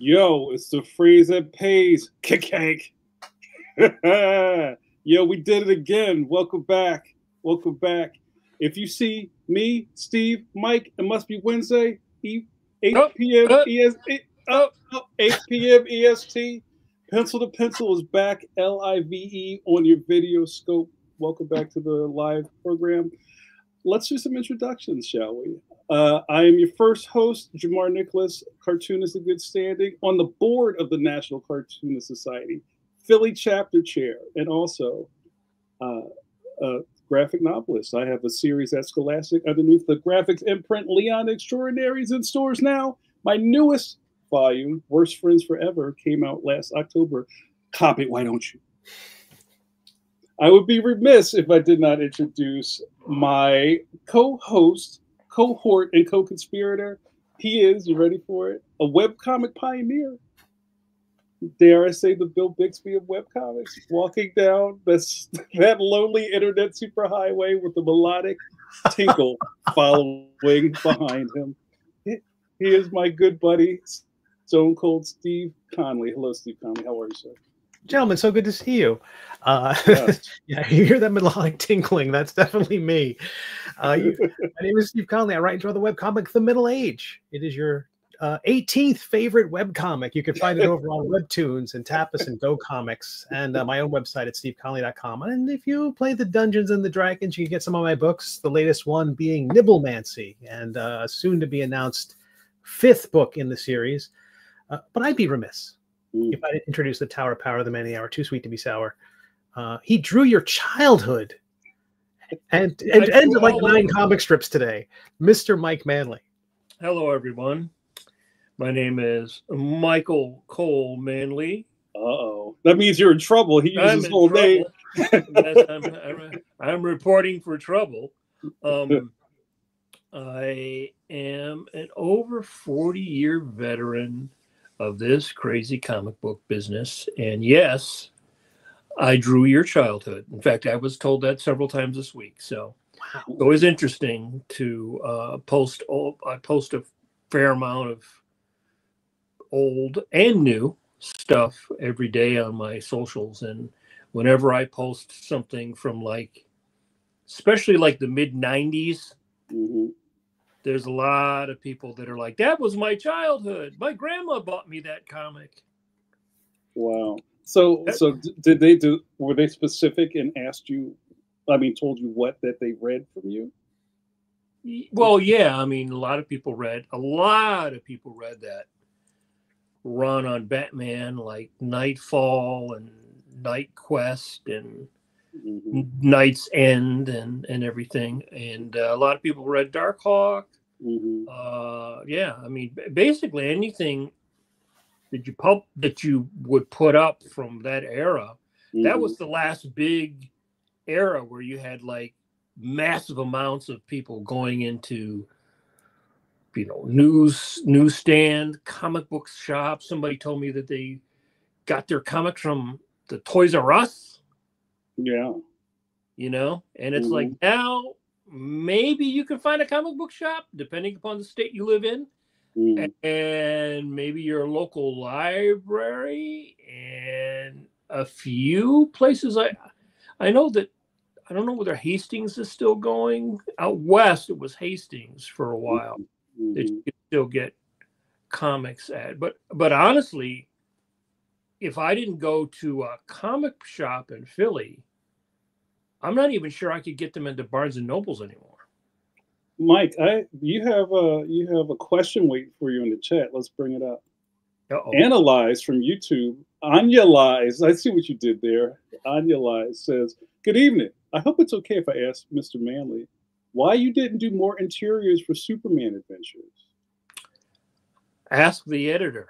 Yo, it's the freeze that pays. Kick. Yo, we did it again. Welcome back. Welcome back. If you see me, Steve, Mike, it must be Wednesday, 8 p.m. EST. 8 p.m. EST. Pencil to Pencil is back. LIVE on your video scope. Welcome back to the live program. Let's do some introductions, shall we? I am your first host, JAMAR NICHOLAS, cartoonist in good standing, on the board of the National Cartoonist Society, Philly chapter chair, and also a graphic novelist. I have a series at Scholastic underneath the graphics imprint Leon Extraordinaries in stores now. My newest volume, Worst Friends Forever, came out last October. Cop it, why don't you? I would be remiss if I did not introduce my co-host, cohort, and co-conspirator. He is, you ready for it? A webcomic pioneer. Dare I say the Bill Bixby of webcomics, walking down that lonely internet superhighway with the melodic tinkle following behind him. He is my good buddy, Stone Cold Steve Conley. Hello, Steve Conley. How are you, sir? Gentlemen, so good to see you. Yes. Yeah, you hear that melodic tinkling. That's definitely me. My name is Steve Conley. I write and draw the webcomic The Middle Age. It is your 18th favorite webcomic. You can find it over on Webtoons and Tapas and Go Comics, and my own website at steveconley.com. And if you play the Dungeons and the Dragons, you can get some of my books, the latest one being Nibblemancy, and a soon-to-be-announced 5th book in the series. But I'd be remiss if I didn't introduce the Tower of Power of the Many Hour, Too Sweet to Be Sour. He drew your childhood and ended like 9 comic strips today. Mr. Mike Manley. Hello, everyone. My name is Michael Cole Manley. Uh-oh. That means you're in trouble. He uses his whole name. I'm reporting for trouble. I am an over 40-year veteran of this crazy comic book business. And yes, I drew your childhood. In fact, I was told that several times this week. So wow. It's always interesting to post. I post a fair amount of old and new stuff every day on my socials. And whenever I post something from especially like the mid 90s, there's a lot of people that are like, that was my childhood. My grandma bought me that comic. Wow. So were they specific and asked you, told you what that they read from you? Well, yeah. I mean, a lot of people read that run on Batman, like Nightfall and Night Quest and Night's End and everything. And a lot of people read Darkhawk. Yeah, I mean, basically anything that you would put up from that era, that was the last big era where you had like massive amounts of people going into, newsstand, comic book shop. Somebody told me that they got their comics from the Toys R Us. Yeah. And it's like now maybe you can find a comic book shop depending upon the state you live in, and maybe your local library and a few places. I know that, I don't know whether Hastings is still going. Out west, it was Hastings for a while that you could still get comics at. But honestly, if I didn't go to a comic shop in Philly, I'm not even sure I could get them into Barnes and Nobles anymore. Mike, you have a question waiting for you in the chat. Let's bring it up. Analyze from YouTube. Anya Lies. I see what you did there. Anya Lies says, "Good evening. I hope it's okay if I ask Mr. Manley why you didn't do more interiors for Superman Adventures." Ask the editor.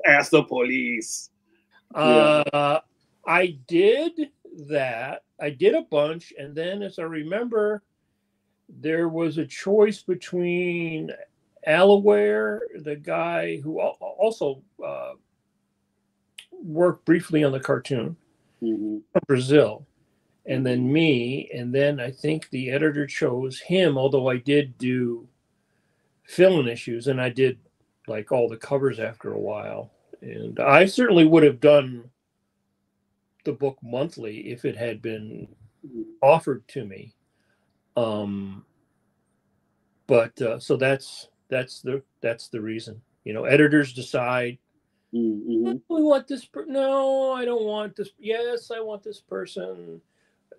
Ask the police. I did that. I did a bunch, and then as I remember, there was a choice between Allaware, the guy who also worked briefly on the cartoon from Brazil, and then me, and then I think the editor chose him, although I did do fill-in issues, and I did like all the covers after a while. And I certainly would have done the book monthly if it had been offered to me. So that's the reason. You know, editors decide. We want this. No, I don't want this. Yes, I want this person.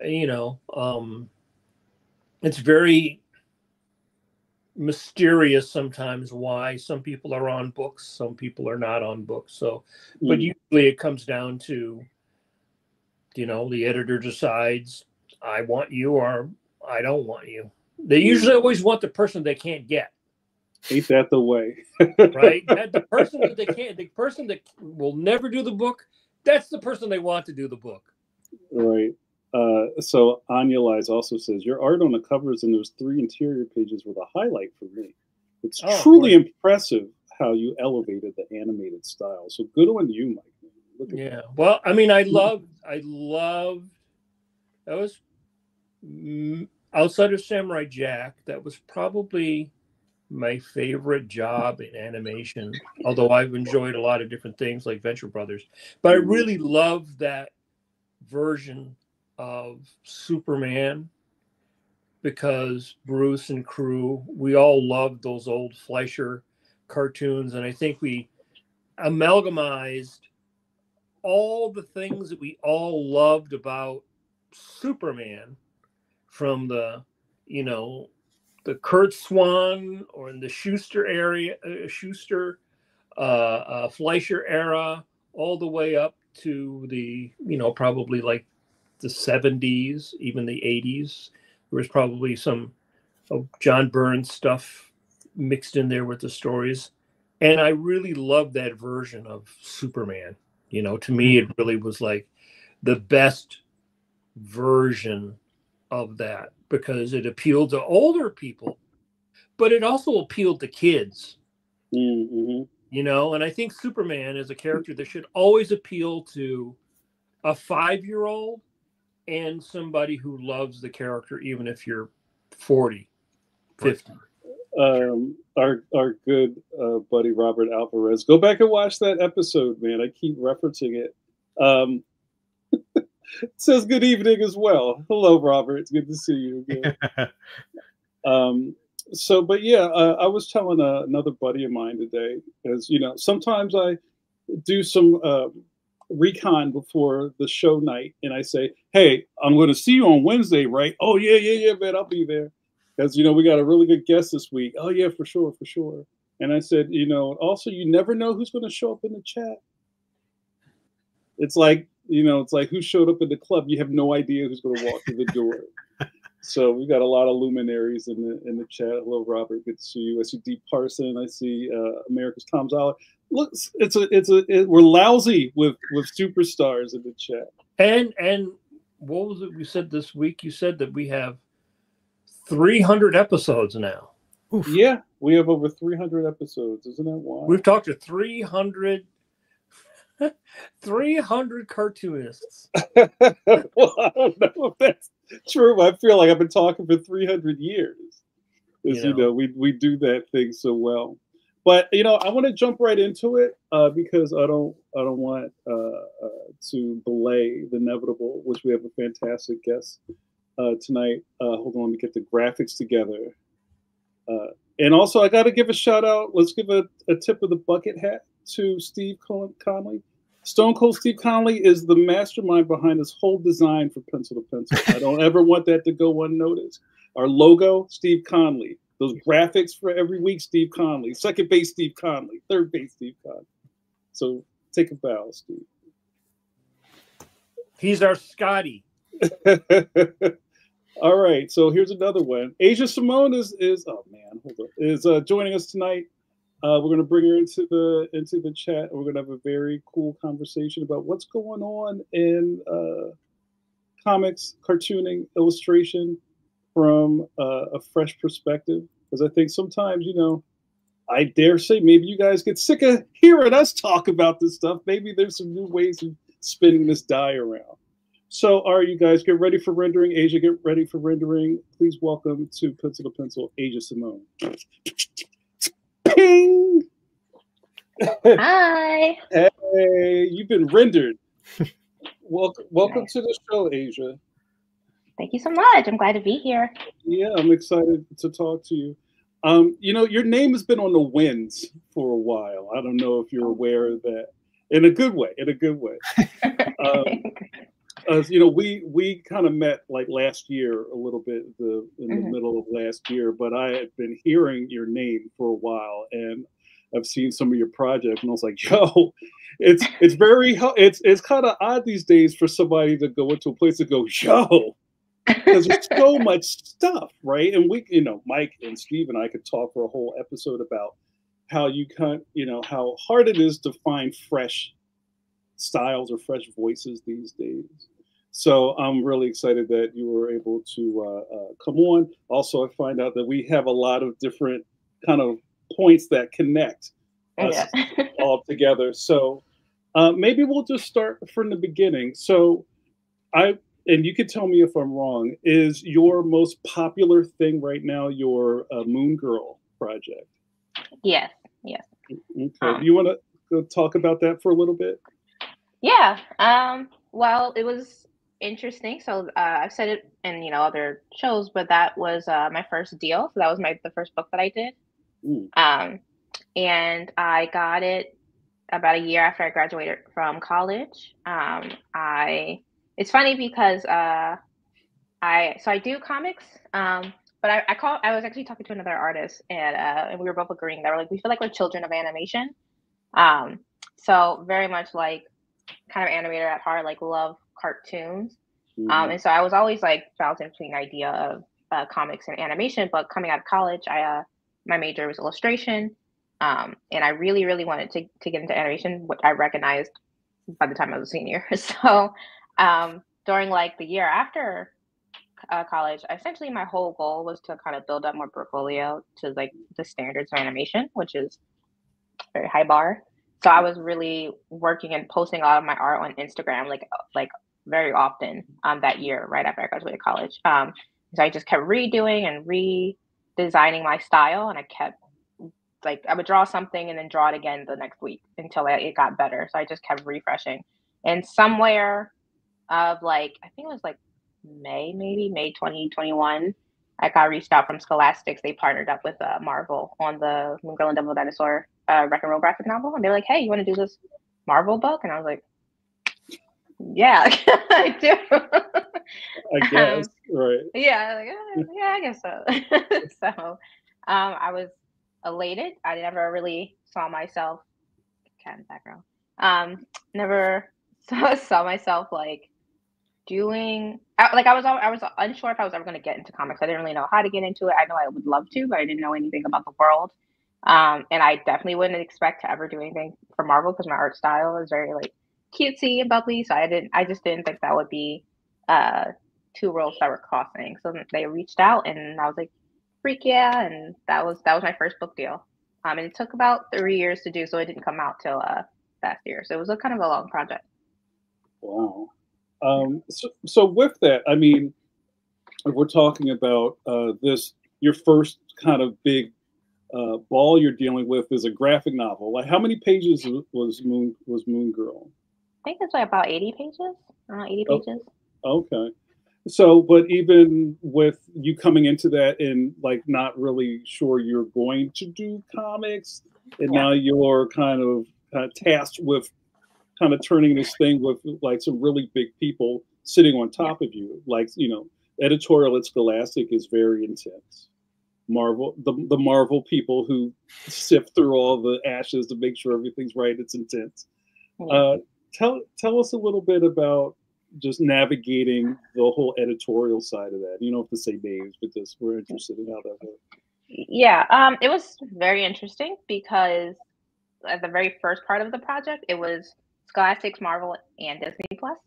You know, it's very mysterious sometimes why some people are on books, some people are not on books. So, but usually it comes down to, you know, the editor decides, I want you or I don't want you. They usually always want the person they can't get. Ain't that the way? Right? The person that they can't, the person that will never do the book, that's the person they want to do the book. Right. So Anya Lies also says, your art on the covers and those 3 interior pages were the highlight for me. It's truly impressive how you elevated the animated style. So good on you, Mike. Yeah. Well, I mean, I loved, that was outside of Samurai Jack, that was probably my favorite job in animation, although I've enjoyed a lot of different things like Venture Brothers. But I really loved that version of Superman because Bruce and crew, we all loved those old Fleischer cartoons, and I think we amalgamized all the things that we all loved about Superman, from the, you know, the Kurt Swan or in the Schuster area, Fleischer era, all the way up to the, you know, probably like the 70s, even the 80s. There was probably some John Byrne stuff mixed in there with the stories. And I really loved that version of Superman. You know, to me, it really was like the best version of that because it appealed to older people, but it also appealed to kids. You know, and I think Superman is a character that should always appeal to a 5-year-old and somebody who loves the character, even if you're 40, 50. Our good buddy Robert Alvarez, go back and watch that episode, man. I keep referencing it. It says good evening as well. Hello, Robert. It's good to see you again. But yeah, I was telling another buddy of mine today, as you know, sometimes I do some recon before the show night, and I say, "Hey, I'm going to see you on Wednesday, right?" "Oh yeah, man, I'll be there." Because you know we got a really good guest this week. "Oh yeah, for sure." And I said, you know, also you never know who's going to show up in the chat. It's like, you know, it's like who showed up in the club. You have no idea who's going to walk through the door. So we got a lot of luminaries in the chat. Hello, Robert. Good to see you. I see Deep Parson. I see America's Tom Zoller. Look, we're lousy with superstars in the chat. And what was it we said this week? You said that we have 300 episodes now. Oof. Yeah, we have over 300 episodes. Isn't that wild? We've talked to 300 cartoonists. Well, I don't know if that's true. I feel like I've been talking for 300 years. As you know, we do that thing so well. But you know, I want to jump right into it because I don't want to belay the inevitable, which we have a fantastic guest tonight. Hold on, let me get the graphics together. And also, I got to give a shout out. Let's give a tip of the bucket hat to Steve Conley. Stone Cold Steve Conley is the mastermind behind this whole design for Pencil to Pencil. I don't ever want that to go unnoticed. Our logo, Steve Conley. Those graphics for every week, Steve Conley. Second base, Steve Conley. Third base, Steve Conley. So take a bow, Steve. He's our Scotty. All right, so here's another one. ASIA Simone is joining us tonight. We're going to bring her into the chat. We're going to have a very cool conversation about what's going on in comics, cartooning, illustration from a fresh perspective. Because I think sometimes, you know, I dare say maybe you guys get sick of hearing us talk about this stuff. Maybe there's some new ways of spinning this die around. So, all right, you guys, get ready for rendering. ASIA, get ready for rendering. Please welcome to Pencil to Pencil, ASIA Simone. Ping! Hi. Hey, you've been rendered. Welcome Nice. to the show, Asia. Thank you so much. I'm glad to be here. Yeah, I'm excited to talk to you. Your name has been on the winds for a while. I don't know if you're aware of that. In a good way. In a good way. We kind of met like last year a little bit in the middle of last year, but I had been hearing your name for a while, and I've seen some of your projects, and I was like, yo, it's kind of odd these days for somebody to go into a place and go, yo, because there's so much stuff, right? And Mike and Steve and I could talk for a whole episode about how how hard it is to find fresh styles or fresh voices these days. So I'm really excited that you were able to come on. Also, I find out that we have a lot of different kind of points that connect us all together. So maybe we'll just start from the beginning. So and you can tell me if I'm wrong, is your most popular thing right now your Moon Girl project? Yes. Okay. Do you want to talk about that for a little bit? Yeah. Well, it was interesting. So I've said it in other shows, but that was my first deal. So that was the first book that I did. And I got it about a year after I graduated from college. It's funny because I do comics, but I was actually talking to another artist, and we were both agreeing that we feel like we're children of animation. So very much like kind of animator at heart, like love cartoons. And so I was always like bouncing between the idea of comics and animation, but coming out of college, my major was illustration. And I really, really wanted to get into animation, which I recognized by the time I was a senior. So during like the year after college, essentially my whole goal was to kind of build up more portfolio to like the standards of animation, which is a very high bar. So I was really working and posting a lot of my art on Instagram, like very often that year, right after I graduated college. So I just kept redoing and redesigning my style, and I kept I would draw something and then draw it again the next week until it got better. So I just kept refreshing. And somewhere of I think it was May 2021, I got reached out from Scholastics. They partnered up with Marvel on the Moon Girl and Devil Dinosaur rock and roll graphic novel. And they're like, hey, you want to do this Marvel book? And I was like, yeah, I do. I guess, right. Yeah, I guess so. So I was elated. I never really saw myself, cat in the background, never saw myself doing I was unsure if I was ever going to get into comics. I didn't really know how to get into it. I know I would love to, but I didn't know anything about the world. And I definitely wouldn't expect to ever do anything for Marvel because my art style is very cutesy and bubbly. So I just didn't think that would be two worlds that were crossing. So they reached out, and I was like, freak yeah, and that was my first book deal. And it took about 3 years to do, so it didn't come out till last year. So it was kind of a long project. Wow. So with that, I mean, we're talking about this. Your first kind of big ball you're dealing with is a graphic novel. Like, how many pages was Moon Girl? I think it's about 80 pages. Around 80 pages. Okay. So, but even with you coming into that and not really sure you're going to do comics, and now you're kind of tasked with kind of turning this thing with some really big people sitting on top of you. Editorial at Scholastic is very intense. Marvel, the Marvel people who sift through all the ashes to make sure everything's right. It's intense. Tell us a little bit about just navigating the whole editorial side of that. You don't have to say names, but just we're interested in how that works. Yeah, it was very interesting because at the very first part of the project, it was Scholastic's, Marvel, and Disney Plus.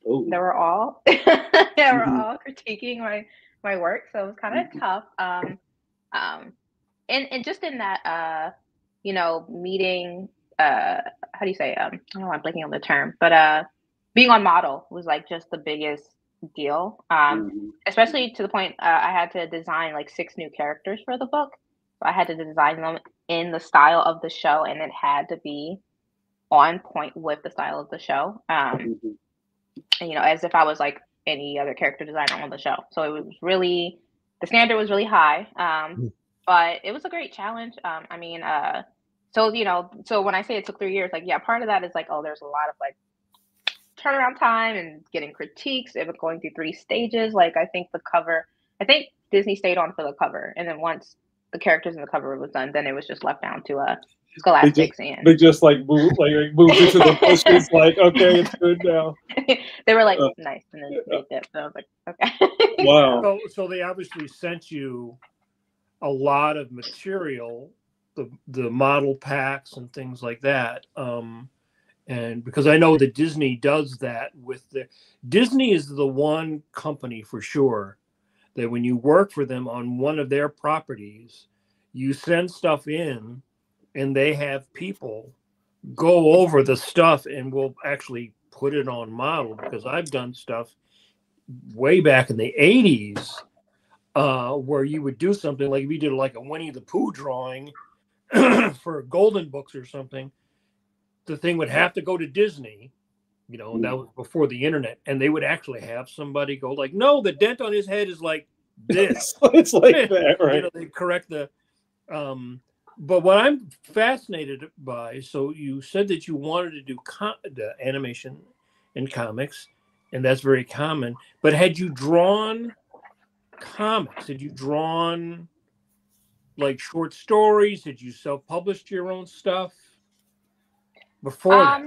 Oh. They were all all critiquing my work, so it was kind of tough. And just in that meeting, how do you say? I don't know, I'm blanking on the term, but being on model was just the biggest deal. Especially to the point I had to design 6 new characters for the book. So I had to design them in the style of the show, and it had to be on point with the style of the show. And, you know, as if I was like any other character designer on the show. So it was really, the standard was really high. But it was a great challenge. I mean, so, you know, so when I say it took 3 years, like, yeah, part of that is like, oh, there's a lot of like turnaround time and getting critiques. It was going through 3 stages. Like, I think Disney stayed on for the cover. And then once the characters in the cover was done, then it was just left down to Scholastics. They just like moved into the bushes, like, okay, it's good now. They were like, nice. And then they did. So I was like, okay. Wow. So they obviously sent you a lot of material, the model packs and things like that. And because I know that Disney does that with Disney is the one company for sure that when you work for them on one of their properties, you send stuff in and they have people go over the stuff and will actually put it on model, because I've done stuff way back in the 80s where you would do something like if you did like a Winnie the Pooh drawing for Golden Books or something, the thing would have to go to Disney, you know, and that was before the internet, and they would actually have somebody go like, no, the dent on his head is like this. It's like that, right? You know, they correct the but what I'm fascinated by, so you said that you wanted to do the animation and comics, and that's very common, but had you drawn comics? Had you drawn like short stories? Had you self-published your own stuff before that?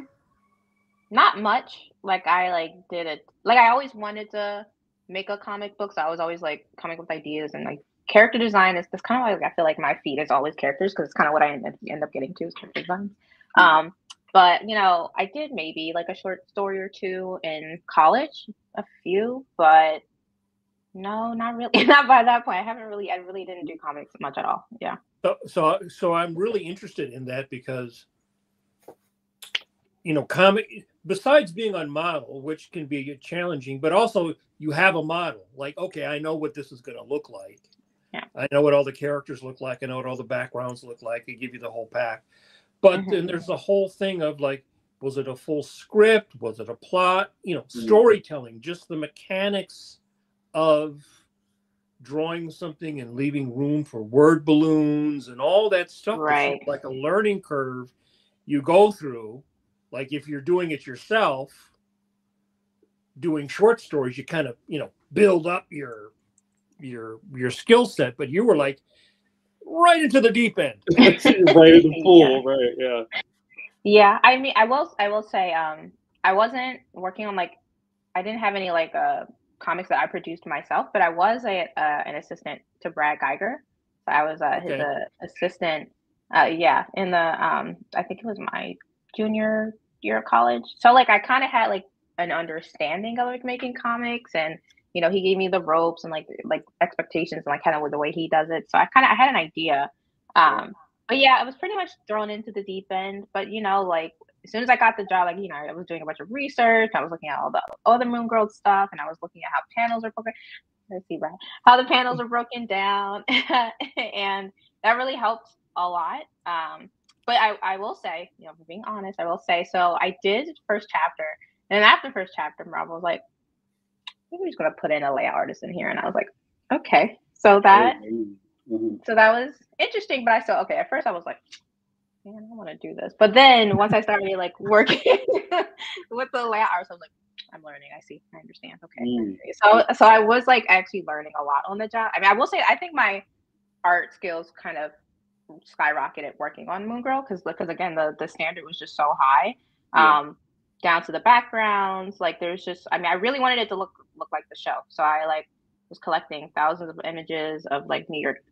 Not much. Like I did it. Like I always wanted to make a comic book, so I was always like coming up with ideas, and like character design is kind of like, I feel like my feed is always characters, because it's kind of what I end up getting to is character design. But you know, I did maybe like a short story or 2 in college, a few, but no, not really. Not by that point. I really didn't do comics much at all. Yeah. So I'm really interested in that, because you know, besides being on model, which can be challenging, but also you have a model. Like, okay, I know what this is going to look like. Yeah. I know what all the characters look like. I know what all the backgrounds look like. They give you the whole pack. But then there's the whole thing of like, was it a full script? Was it a plot? You know, storytelling, just the mechanics of drawing something and leaving room for word balloons and all that stuff. Right. Like a learning curve you go through. Like if you're doing it yourself, doing short stories, you kind of, you know, build up your skill set, but you were like right into the deep end. Right in the pool, yeah. Right? Yeah. Yeah, I mean, I will say, I wasn't working on like, I didn't have any like comics that I produced myself, but I was an assistant to Brad Geiger. So I was his assistant. Yeah, in the I think it was my junior year of college. So like I kind of had like an understanding of like making comics, and you know, he gave me the ropes and like expectations and like kind of with the way he does it. So I had an idea. But yeah, I was pretty much thrown into the deep end. But you know, like as soon as I got the job, like, you know, I was doing a bunch of research. I was looking at all the other Moon Girl stuff, and I was looking at how panels are broken. Let's see, right? How the panels are broken down, and that really helped a lot. But I will say, you know, for being honest, I will say, so I did first chapter, and after first chapter, Marvel was like, we're just gonna put in a layout artist in here, and I was like, okay. So that was interesting, but I still okay. At first, I was like, man, I don't want to do this. But then once I started like working with the layout artist, I was like, I'm learning. I see. I understand. Okay. So I was like actually learning a lot on the job. I mean, I will say I think my art skills kind of skyrocketed working on Moon Girl, because again the standard was just so high. Down to the backgrounds, like there's just, I mean, I really wanted it to look like the show. So I like was collecting thousands of images of like New York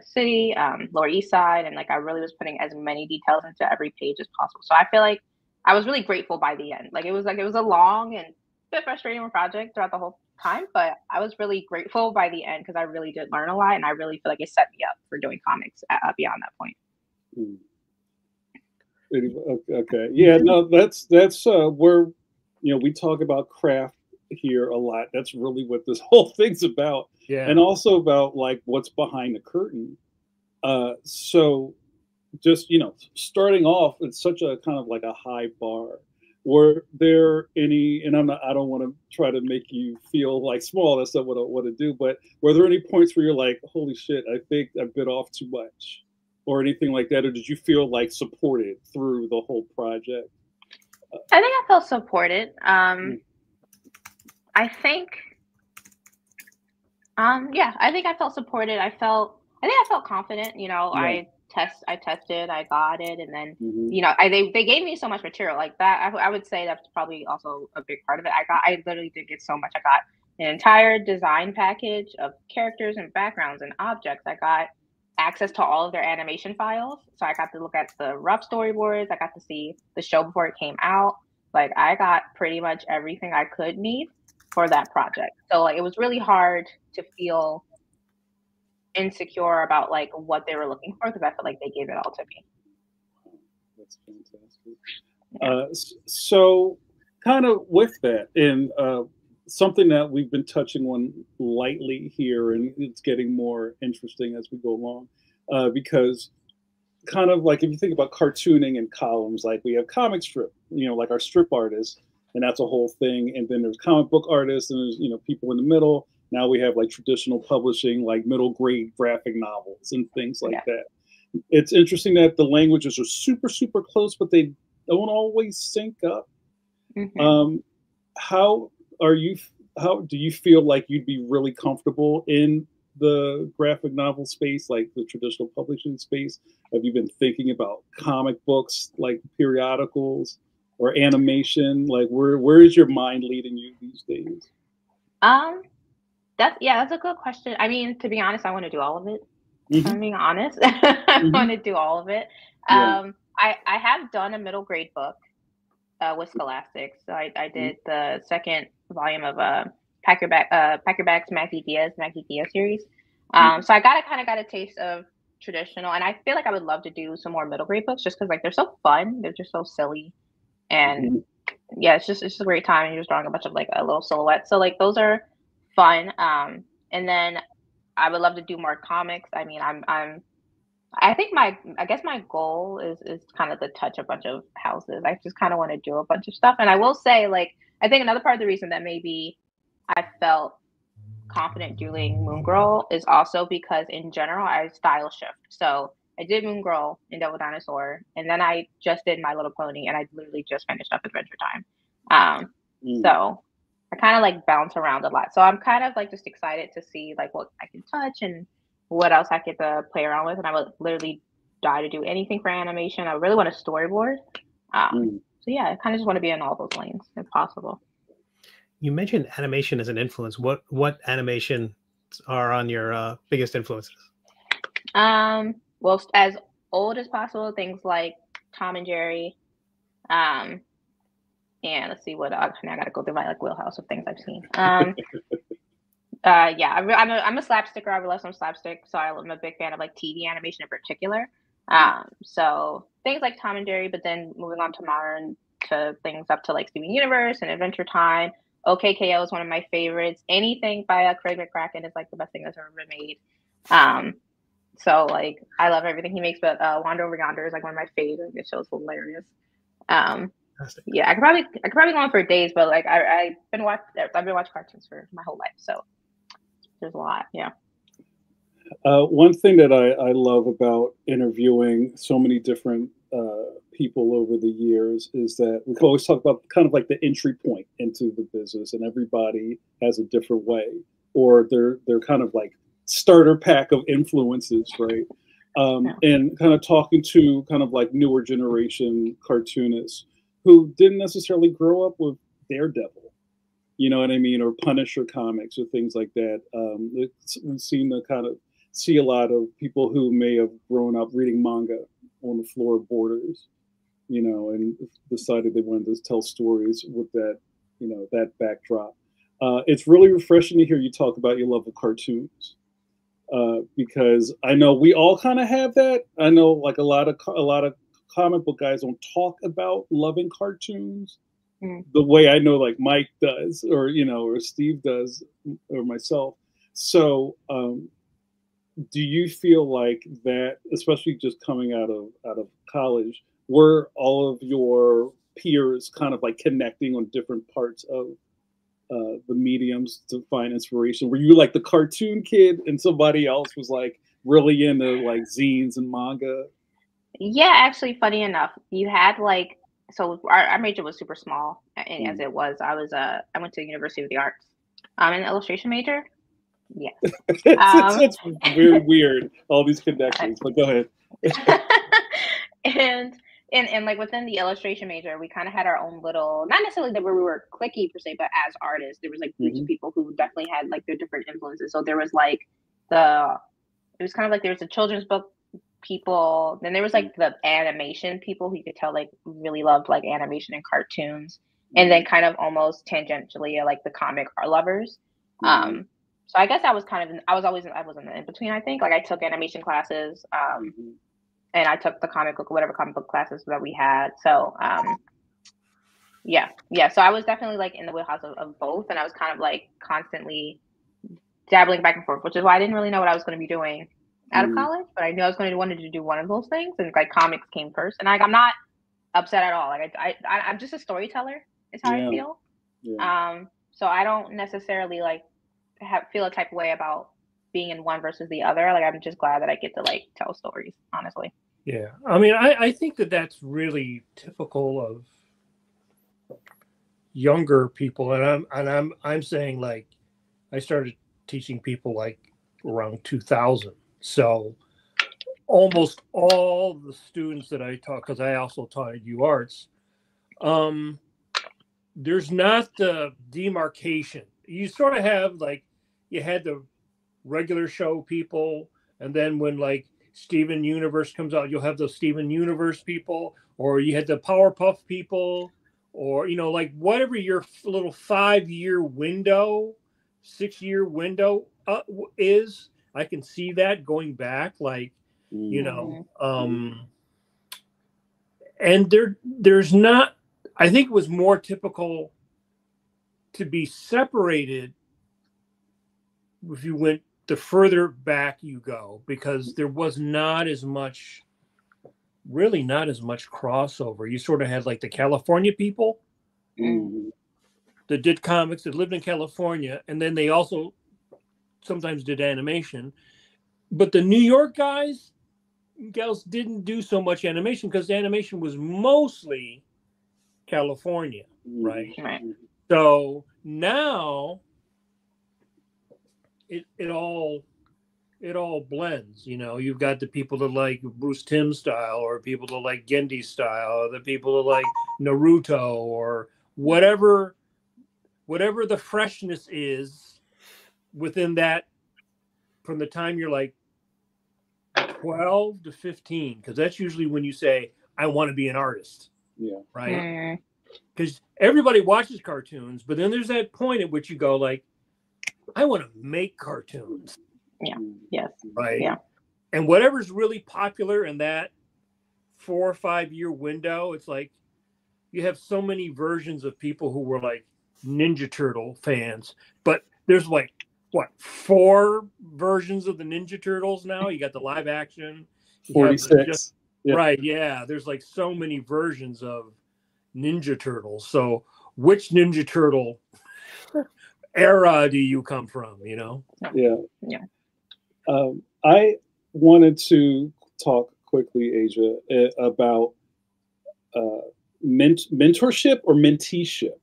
City, Lower East Side, and like I really was putting as many details into every page as possible. So I feel like I was really grateful by the end. Like it was a long and a bit frustrating project throughout the whole time, but I was really grateful by the end because I really did learn a lot, and I really feel like it set me up for doing comics beyond that point. Okay, yeah, no, that's where, you know, we talk about craft here a lot. That's really what this whole thing's about. Yeah. And also about like what's behind the curtain. So just, you know, starting off, it's such a kind of like a high bar. Were there any, and I don't want to try to make you feel like small, that's not what I want to do, but were there any points where you're like, holy shit, I think I bit off too much, or anything like that? Or did you feel like supported through the whole project? I think I felt supported. I think, yeah, I think I felt supported. I think I felt confident, you know, yeah. I tested, I got it. And then, you know, they gave me so much material like that. I would say that's probably also a big part of it. I literally did get so much. I got an entire design package of characters and backgrounds and objects. I got access to all of their animation files. So I got to look at the rough storyboards. I got to see the show before it came out. Like, I got pretty much everything I could need for that project. So like, it was really hard to feel insecure about like what they were looking for, because I felt like they gave it all to me. That's fantastic. Yeah. So kind of with that, and something that we've been touching on lightly here, and it's getting more interesting as we go along, because kind of like if you think about cartooning and columns, like we have comic strip, you know, like our strip artists, and that's a whole thing. And then there's comic book artists, and there's, you know, people in the middle. Now we have like traditional publishing, like middle grade graphic novels and things like that. It's interesting that the languages are super, super close, but they don't always sync up. How do you feel like you'd be really comfortable in the graphic novel space, like the traditional publishing space? Have you been thinking about comic books, like periodicals or animation? Like where is your mind leading you these days? That's a good question. I mean, to be honest, I want to do all of it. If I'm being honest, I want to do all of it. I have done a middle grade book with Scholastic. So I did the second volume of Pack Your Bags Maggie Diaz series. So I kind of got a taste of traditional, and I feel like I would love to do some more middle grade books, just because like they're so fun, they're just so silly, and yeah, it's just a great time, and you're just drawing a bunch of like a little silhouette. So like those are fun. And then I would love to do more comics. I mean, I guess my goal is kind of to touch a bunch of houses. I just kind of want to do a bunch of stuff. And I will say, like, I think another part of the reason that maybe I felt confident doing Moon Girl is also because in general, I style shift. So I did Moon Girl and Devil Dinosaur, and then I just did My Little Pony, and I literally just finished up Adventure Time. So I kind of like bounce around a lot. So I'm kind of like just excited to see like what I can touch and what else I get to play around with. And I would literally die to do anything for animation. I really want to storyboard. So yeah, I kind of just want to be in all those lanes if possible. You mentioned animation as an influence. What animations are on your biggest influences? Well, as old as possible, things like Tom and Jerry. And let's see what I got to go through my like wheelhouse of things I've seen. Yeah, I'm a slapsticker. I love some slapstick, so I'm a big fan of like TV animation in particular. So things like Tom and Jerry, but then moving on to modern, to things up to like Steven Universe and Adventure Time. OKKO is one of my favorites. Anything by Craig McCracken is like the best thing that's ever been made. So like I love everything he makes, but Wander Over Yonder is like one of my favorites. The show's hilarious. Yeah, I could probably go on for days, but like I've been watching cartoons for my whole life, so there's a lot. Yeah. One thing that I love about interviewing so many different people over the years is that we can always talk about kind of like the entry point into the business, and everybody has a different way, or they're kind of like starter pack of influences, right? And kind of talking to kind of like newer generation cartoonists who didn't necessarily grow up with Daredevil, you know what I mean, or Punisher comics or things like that. We've seen the kind of see a lot of people who may have grown up reading manga on the floor of Borders, you know, and decided they wanted to tell stories with that, you know, that backdrop. It's really refreshing to hear you talk about your love of cartoons, because I know we all kind of have that. I know like a lot of comic book guys don't talk about loving cartoons the way I know like Mike does, or you know, or Steve does, or myself. So do you feel like that, especially just coming out of college, were all of your peers kind of like connecting on different parts of the mediums to find inspiration? Were you like the cartoon kid and somebody else was like really into like zines and manga? Yeah, actually, funny enough, you had like, so our major was super small, and as it was, I went to the University of the Arts. I'm an illustration major. Yes. It's very weird, all these connections, but go ahead. and like within the illustration major, we kind of had our own little, not necessarily that we were cliquey per se, but as artists, there was like groups of people who definitely had like their different influences. So there was like it was kind of like there was the children's book people, then there was like the animation people who you could tell like really loved like animation and cartoons, and then kind of almost tangentially like the comic art lovers. So I guess I was kind of I was in the in between. I think like I took animation classes, and I took the whatever comic book classes that we had. So yeah. So I was definitely like in the wheelhouse of both, and I was kind of like constantly dabbling back and forth, which is why I didn't really know what I was going to be doing out of college, but I knew I was wanted to do one of those things, and like comics came first. And like I'm not upset at all. Like I'm just a storyteller. Is how I feel. So I don't necessarily like feel a type of way about being in one versus the other. Like I'm just glad that I get to like tell stories, honestly. Yeah, I mean, I think that that's really typical of younger people, and I'm saying like I started teaching people like around 2000, so almost all the students that I taught, because I also taught at UArts, there's not the demarcation. You sort of have like you had the regular show people, and then when like Steven Universe comes out, you'll have those Steven Universe people, or you had the Powerpuff people, or you know, like whatever your little 5-year window, 6-year window is. I can see that going back, like you know, and there's not. I think it was more typical to be separated if you went the further back you go, because there was not as much crossover. You sort of had like the California people that did comics that lived in California, and then they also sometimes did animation. But the New York guys and gals didn't do so much animation because the animation was mostly California, right? So now it all blends. You know, you've got the people that like Bruce Timm style, or people that like Gendy style, or the people that like Naruto, or whatever the freshness is within that, from the time you're like 12 to 15, because that's usually when you say, I want to be an artist. Yeah. Right. Because everybody watches cartoons, but then there's that point at which you go like, I want to make cartoons. Yeah. Yes. Right. Yeah. And whatever's really popular in that 4 or 5 year window, it's like you have so many versions of people who were like Ninja Turtle fans, but there's like, what, 4 versions of the Ninja Turtles now? You got the live action. 46. Right, yeah. There's like so many versions of Ninja Turtles. So which Ninja Turtle era do you come from, you know? Yeah. I wanted to talk quickly, Asia, about mentorship or menteeship.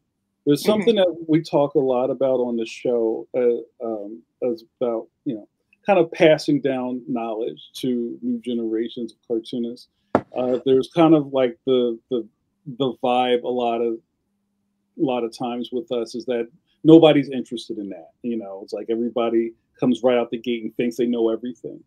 There's something that we talk a lot about on the show, as about, you know, kind of passing down knowledge to new generations of cartoonists. There's kind of like the vibe a lot of times with us is that nobody's interested in that. You know, it's like everybody comes right out the gate and thinks they know everything.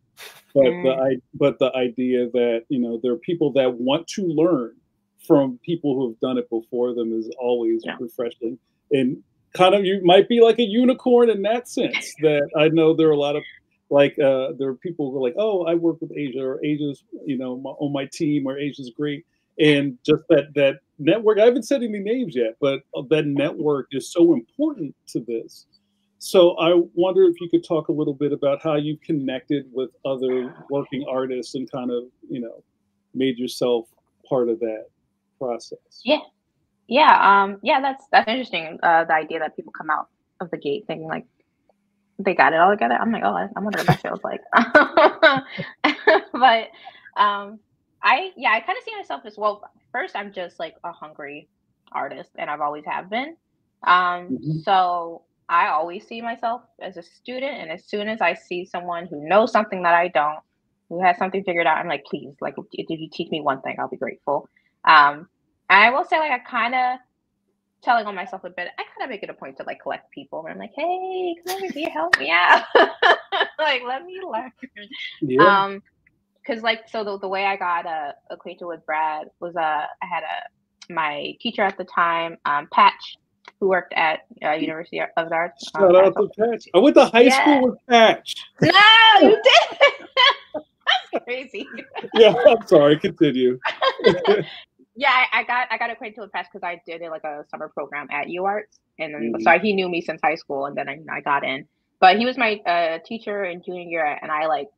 But the idea that, you know, there are people that want to learn from people who have done it before them is always refreshing. And kind of, you might be like a unicorn in that sense, that I know there are a lot of, like, there are people who are like, oh, I work with Asia, or Asia's, you know, on my team, or Asia's great. And just that network, I haven't said any names yet, but that network is so important to this. So I wonder if you could talk a little bit about how you connected with other working artists and kind of, you know, made yourself part of that process. Yeah, that's interesting. The idea that people come out of the gate thinking like they got it all together. I'm like, oh, I wonder what that feels like. But I kind of see myself as, well, first I'm just like a hungry artist, and I've always have been. So I always see myself as a student, and as soon as I see someone who knows something that I don't, who has something figured out, I'm like, please, like, if you teach me one thing, I'll be grateful. And I will say, like, I kind of telling on myself a bit, I kind of make it a point to like collect people where I'm like, hey, come over here, help me out. Like, let me learn. Yeah. Because like, so the way I got acquainted with Brad was I had my teacher at the time, Patch, who worked at University of the Arts. Shout out to Patch. I went to high school with Patch. No, you didn't. That's crazy. Yeah, I'm sorry. Continue. Yeah, I got acquainted with Patch because I did like a summer program at UArts, and then so he knew me since high school, and then I got in. But he was my teacher in junior year, and I like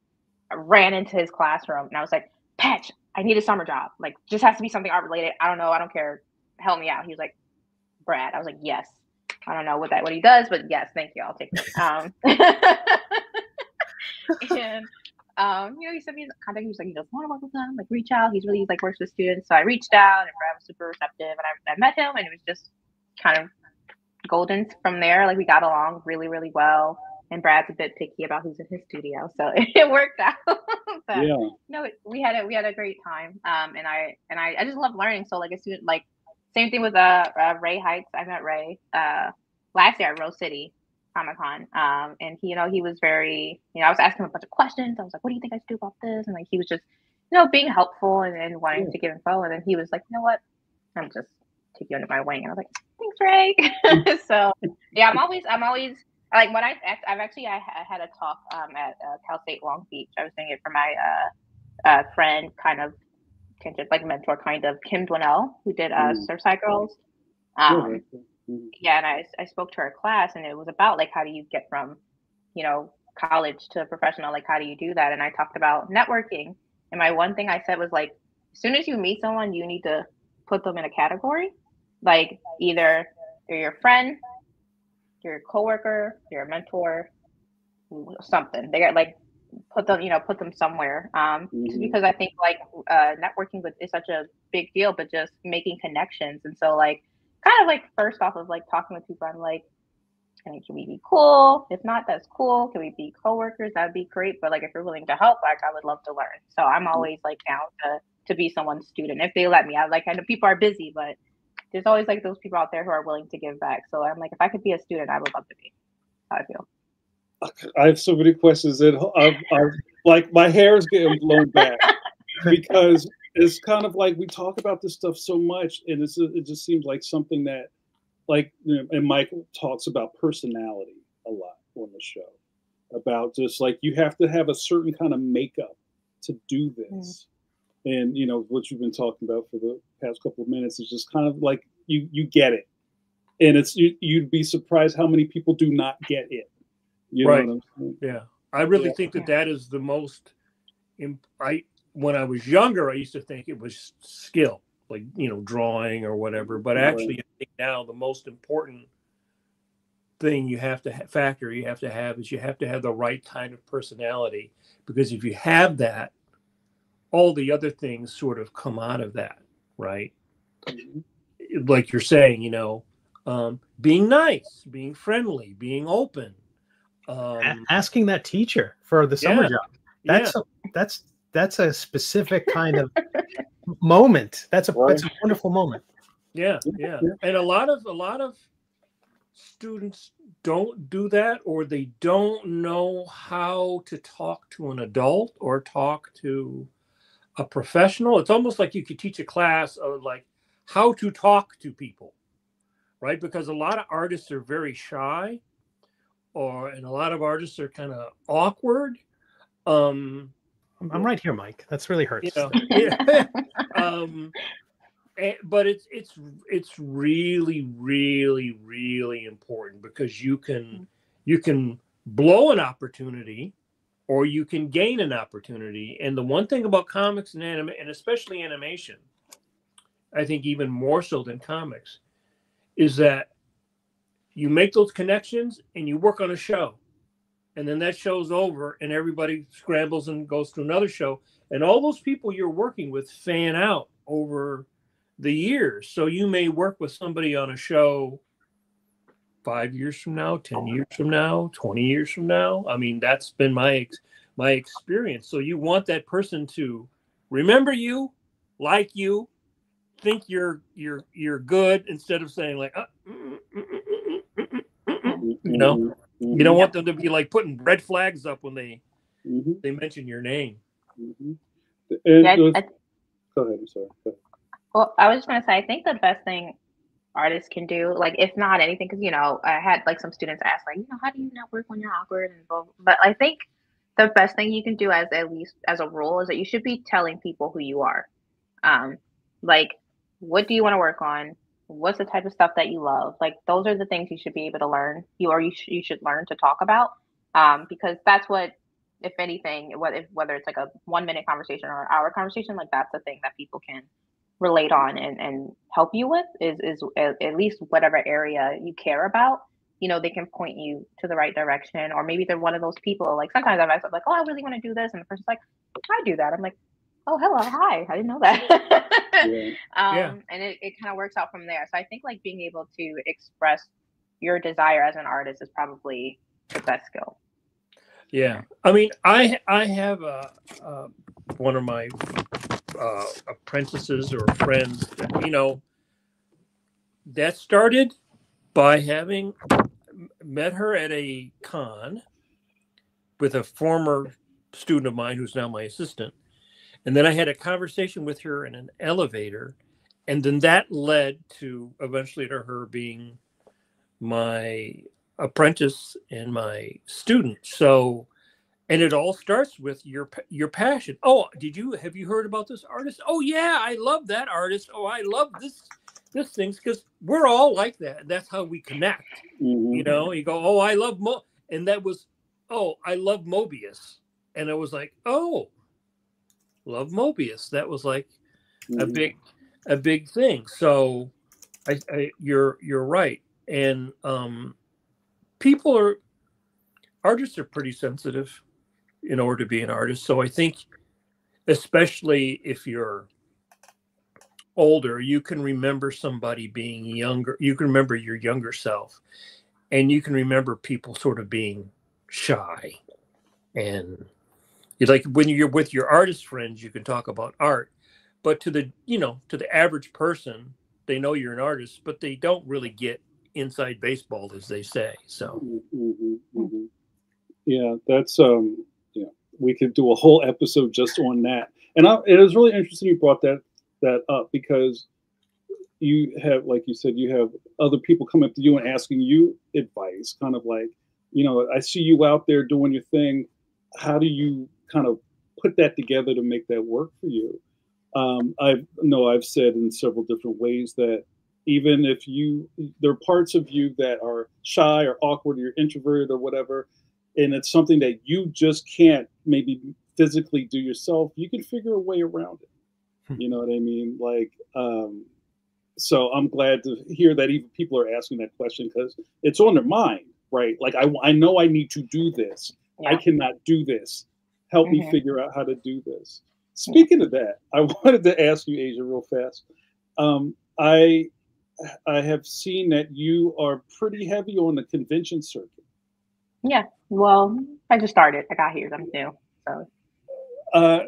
ran into his classroom, and I was like, Patch, I need a summer job. Like, just has to be something art related. I don't know. I don't care. Help me out. He was like, Brad. I was like, yes. I don't know what he does, but yes, thank you. I'll take it. And he sent me contact. He was like, he doesn't want to work with them. Like, reach out. He's like works with students. So I reached out, and Brad was super receptive, and I met him, and it was just kind of golden from there. Like, we got along really, really well. And Brad's a bit picky about who's in his studio, so it worked out. But, yeah. No, we had a great time. And I just love learning. So like a student, like same thing with Ray Heights. I met Ray last year at Rose City Comic-Con. And he was very, I was asking him a bunch of questions. I was like, what do you think I should do about this? And like, he was just, being helpful and wanting to give info. And then he was like, you know what? I'm just take you under my wing. And I was like, thanks, Ray. So yeah, I'm always like when I had a talk at Cal State Long Beach. I was doing it for my friend, kind of like mentor, kind of Kim Dwinell, who did Surfside Girls. Yeah, and I spoke to her class, and it was about like how do you get from college to professional, like how do you do that? And I talked about networking, and my one thing I said was like, as soon as you meet someone, you need to put them in a category, like either they're your friend, your coworker, your mentor, something. They got like put them somewhere. Just because I think like networking is such a big deal, but just making connections. And so like kind of like first off of like talking with people, I'm like, can we be cool? If not, that's cool. Can we be coworkers? That'd be great. But like if you're willing to help, like I would love to learn. So I'm always like down to be someone's student if they let me. I know people are busy, but there's always like those people out there who are willing to give back. So I'm like, if I could be a student, I would love to be. How I feel. I have so many questions that I'm like my hair is getting blown back because it's kind of like we talk about this stuff so much, and it just seems like something that like and Mike talks about personality a lot on the show, about just like you have to have a certain kind of makeup to do this. And what you've been talking about for the past couple of minutes is just kind of like you get it, and you'd be surprised how many people do not get it. You know what I'm saying? Yeah, I really think that is the most. When I was younger, I used to think it was skill, like drawing or whatever. But actually, I think now the most important thing you have to have is you have to have the right kind of personality, because if you have that, all the other things sort of come out of that, right? Like you're saying, being nice, being friendly, being open, asking that teacher for the summer job. That's a specific kind of moment. That's a wonderful moment. Yeah. And a lot of students don't do that, or they don't know how to talk to an adult or talk to a professional. It's almost like you could teach a class of like how to talk to people, right? Because a lot of artists are very shy, and a lot of artists are kind of awkward. I'm right here, Mike. That's really hurts. But it's really, really, really important, because you can You can blow an opportunity, or you can gain an opportunity. And the one thing about comics and anime, and especially animation, I think even more so than comics, is that you make those connections and you work on a show. And then that show's over and everybody scrambles and goes to another show. And all those people you're working with fan out over the years. So you may work with somebody on a show 5 years from now, 10 years from now, 20 years from now. I mean, that's been my experience. So you want that person to remember you, like you, think you're good, instead of saying like, you know, you don't want them to be like putting red flags up when they mention your name. And go ahead. I'm sorry. Go ahead. Well, I was just going to say, I think the best thing artists can do, like, if not anything, because, you know, I had like some students ask, like, you know, how do you network when you're awkward and blah, blah. But I think the best thing you can do, as at least as a rule, is that you should be telling people who you are. Like, what do you want to work on? What's the type of stuff that you love? Like, those are the things you should be able to learn. You should learn to talk about, because that's what, if anything, whether it's like a 1 minute conversation or an hour conversation, like that's the thing that people can relate on and help you with is at least whatever area you care about. You know, they can point you to the right direction, or maybe they're one of those people. Like sometimes I've asked, like, oh, I really want to do this, and the person's like, I do that. I'm like, oh, hello, hi, I didn't know that. And it kind of works out from there. So I think like being able to express your desire as an artist is probably the best skill. Yeah, I mean, I have one of my apprentices or friends that, you know, that started by having met her at a con with a former student of mine who's now my assistant. And then I had a conversation with her in an elevator. And then that led to eventually to her being my apprentice and my student. So, and it all starts with your passion. Oh, have you heard about this artist? Oh yeah, I love that artist. Oh, I love this things, because we're all like that. That's how we connect. You know, you go, oh, I love and that was, oh, I love Mobius. And it was like, oh, love Mobius. That was like a big thing. So you're right. And artists are pretty sensitive in order to be an artist. So I think, especially if you're older, you can remember somebody being younger. You can remember your younger self, and you can remember people sort of being shy. And like when you're with your artist friends, you can talk about art, but to the average person, they know you're an artist, but they don't really get inside baseball, as they say. So yeah, that's we could do a whole episode just on that. And it was really interesting you brought that up, because you have, like you said, you have other people coming up to you and asking you advice, kind of like, you know, I see you out there doing your thing. How do you kind of put that together to make that work for you? I've said in several different ways that even if there are parts of you that are shy or awkward, or you're introverted or whatever, and it's something that you just can't maybe physically do yourself, you can figure a way around it. You know what I mean? Like, so I'm glad to hear that even people are asking that question, because it's on their mind, right? Like, I know I need to do this. Yeah. I cannot do this. Help me figure out how to do this. Speaking of that, I wanted to ask you, Asia, real fast. I have seen that you are pretty heavy on the convention circuit. Yeah, well, I just started. I got here. I'm new.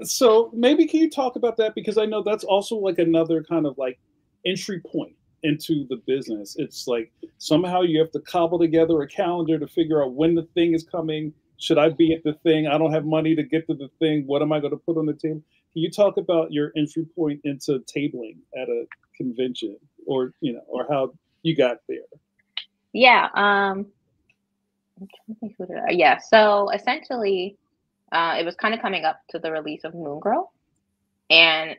So maybe can you talk about that? Because I know that's also like another kind of like entry point into the business. It's like somehow you have to cobble together a calendar to figure out when the thing is coming. Should I be at the thing? I don't have money to get to the thing. What am I going to put on the table? Can you talk about your entry point into tabling at a convention, or how you got there? Yeah. Yeah. So essentially, it was kind of coming up to the release of Moon Girl, and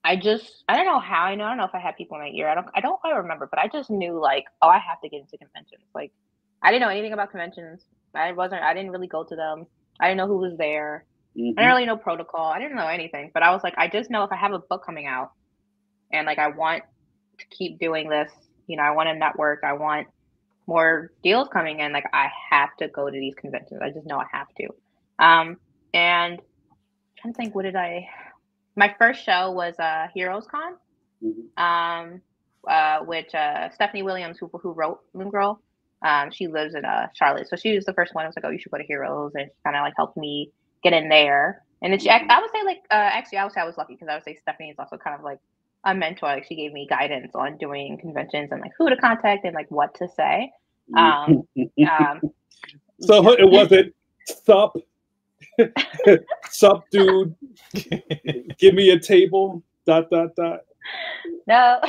I don't know how I know. I don't know if I had people in my ear. I don't quite remember, but I just knew like, oh, I have to get into conventions. Like, I didn't know anything about conventions. I didn't really go to them. I didn't know who was there. Mm-hmm. I didn't really know protocol. I didn't know anything. But I was like, I just know if I have a book coming out and like I want to keep doing this, you know, I want to network, I want more deals coming in, like I have to go to these conventions. I just know I have to. And I'm trying to think, my first show was Heroes Con. Mm-hmm. Which Stephanie Williams, who wrote Moon Girl, she lives in Charlotte, so she was the first one. I was like, oh, you should go to Heroes, and she kind of like helped me get in there. And then I would say like actually, I would say I was lucky because I would say Stephanie is also kind of like a mentor. Like she gave me guidance on doing conventions and like who to contact and like what to say. So it wasn't sup dude, give me a table, ... No.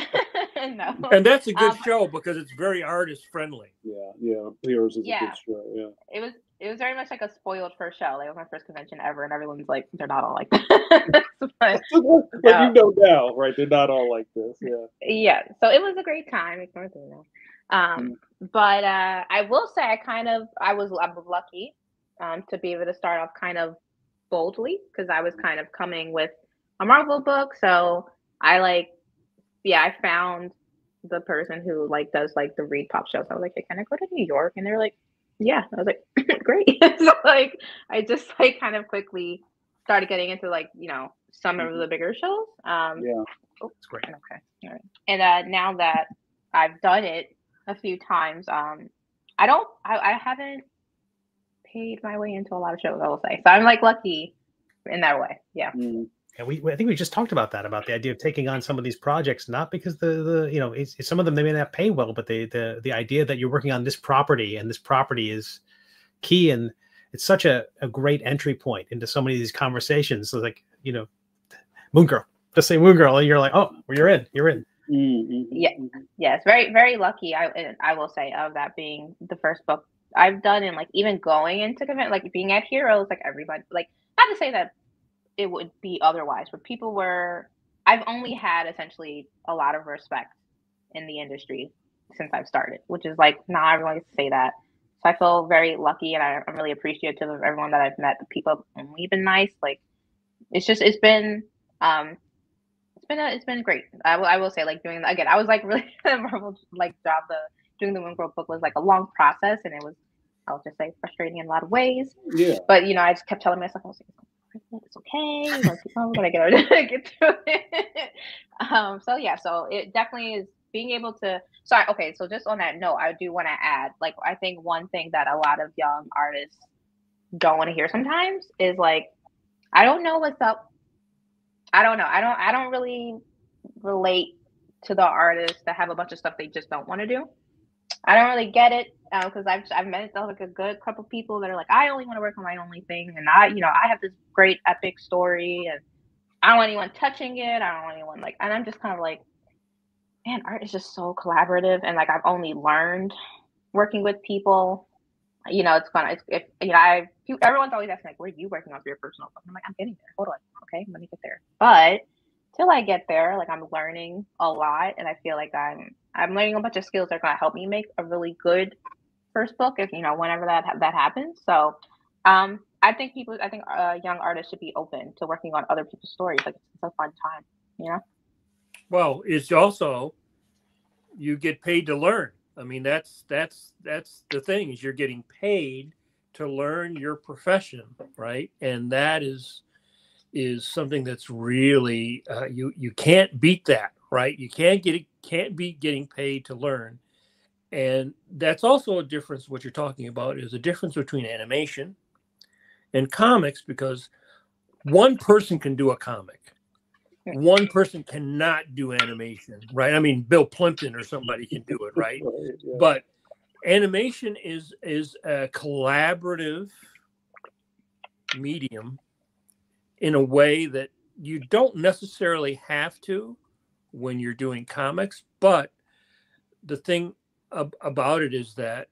No. And that's a good show because it's very artist friendly. Yeah. Heroes is a good show. Yeah. It was very much like a spoiled first show. Like it was my first convention ever, and everyone's like, they're not all like that. But you know now, right? They're not all like this. Yeah. Yeah. So it was a great time. But I will say I was lucky to be able to start off kind of boldly because I was kind of coming with a Marvel book. So I found the person who like does like the Read Pop shows. I was like, hey, can I go to New York? And they were like, yeah. I was like, great. So like I just like kind of quickly started getting into like, you know, some of the bigger shows. Yeah. Oh, it's great. Okay. All right. And now that I've done it a few times, I haven't paid my way into a lot of shows, I will say. So I'm like lucky in that way. Yeah. And I think we just talked about that, about the idea of taking on some of these projects, not because it's some of them they may not pay well, but the idea that you're working on this property and this property is key, and it's such a great entry point into so many of these conversations. So like, you know, Moon Girl, just say Moon Girl, and you're like, oh, well, you're in. Mm-hmm. Yeah, yes, very very lucky. I will say of that being the first book I've done, and like even going into convention, like being at Heroes, like everybody, like not to say that it would be otherwise, but I've only had essentially a lot of respect in the industry since I've started, which is like not everyone gets to say that. So I feel very lucky, and I'm really appreciative of everyone that I've met. The people have only been nice. Like it's been great. I will say, like doing again, I was like really Marvel like job. Doing the Moon Girl book was like a long process, and it was, I'll just say, frustrating in a lot of ways. Yeah. But you know, I just kept telling myself, I was like, it's okay. We're gonna get through it. So it definitely is being able to. So just on that note, I do want to add, like, I think one thing that a lot of young artists don't want to hear sometimes is like, I don't know what's up. I don't know. I don't really relate to the artists that have a bunch of stuff they just don't want to do. I don't really get it because I've met like a good couple people that are like, I only want to work on my only thing, and I have this great epic story, and I don't want anyone touching it. I don't want anyone like, and I'm just kind of like, man, art is just so collaborative, and like I've only learned working with people. You know, it's fun. Everyone's always asking like, where are you working on for your personal book? I'm like, I'm getting there. Hold on, okay, let me get there. But till I get there, like I'm learning a lot, and I feel like I'm learning a bunch of skills that are going to help me make a really good first book, if whenever that happens. So, I think young artists should be open to working on other people's stories. Like it's a fun time, you know. Well, it's also you get paid to learn. I mean, that's the thing, is you're getting paid to learn your profession, right? And that is something that's really you can't beat that, right? You can't beat getting paid to learn. And that's also a difference. What you're talking about is a difference between animation and comics, because one person can do a comic, one person cannot do animation, right? I mean, Bill Plimpton or somebody can do it, right? Yeah. But animation is a collaborative medium in a way that you don't necessarily have to when you're doing comics. But the thing about it is that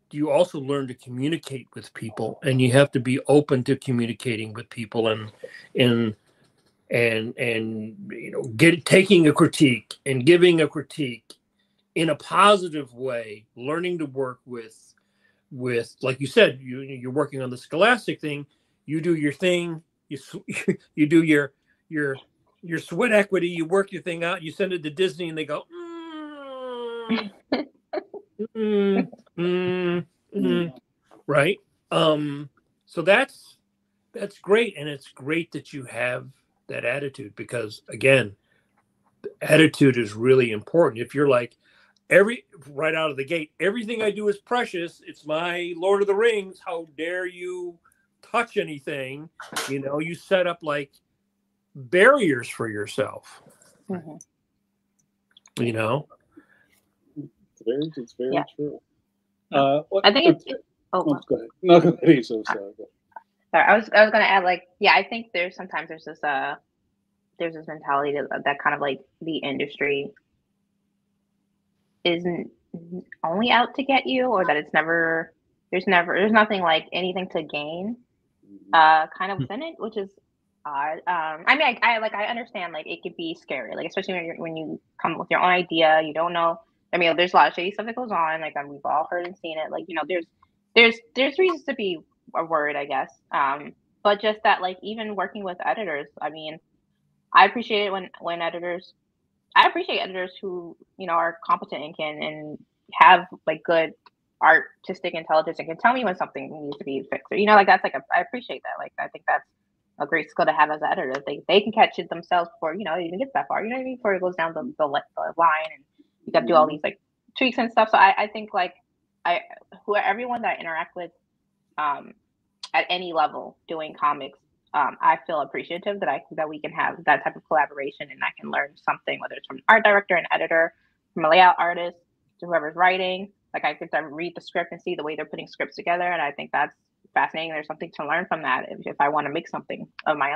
you also learn to communicate with people, and you have to be open to communicating with people and taking a critique and giving a critique in a positive way, learning to work with with, like you said, you're working on the Scholastic thing. You do your thing. You do your sweat equity. You work your thing out. You send it to Disney, and they go, right. So that's great, and it's great that you have that attitude, because again, attitude is really important. If you're like right out of the gate, everything I do is precious, it's my Lord of the Rings, how dare you touch anything, you set up like barriers for yourself. It's very true. I think it's go ahead. No, go ahead. So sorry. Sorry, I was gonna add, like, yeah, I think there's this mentality that kind of like the industry isn't only out to get you, or that there's nothing like anything to gain kind of within it, which is odd. I mean, I understand, like, it could be scary, like, especially when you come with your own idea, you don't know. I mean, there's a lot of shady stuff that goes on, like, we've all heard and seen it, like, there's reasons to be worried, I guess. But just that, like, even working with editors, I mean, I appreciate it when editors, I appreciate editors who, are competent and have like good artistic intelligence and can tell me when something needs to be fixed. Or, like, that's like, I appreciate that. Like, I think that's a great skill to have as an editor. They can catch it themselves before, it even gets that far, you know what I mean? Before it goes down the line, and you got to do all these like tweaks and stuff. So I think, like, everyone that I interact with at any level doing comics, I feel appreciative that we can have that type of collaboration, and I can learn something, whether it's from an art director, an editor, from a layout artist, to whoever's writing. Like, I get to read the script and see the way they're putting scripts together, and I think that's fascinating. There's something to learn from that if I want to make something of my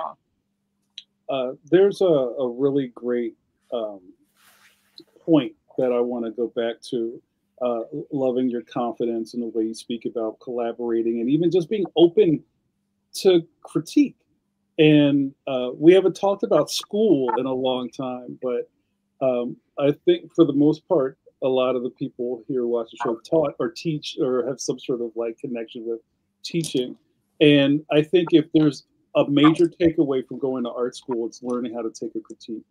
own. There's a really great point that I want to go back to. Loving your confidence and the way you speak about collaborating, and even just being open to critique. And we haven't talked about school in a long time, but I think for the most part, a lot of the people here who watch the show taught or teach or have some sort of like connection with teaching. And I think if there's a major takeaway from going to art school, it's learning how to take a critique.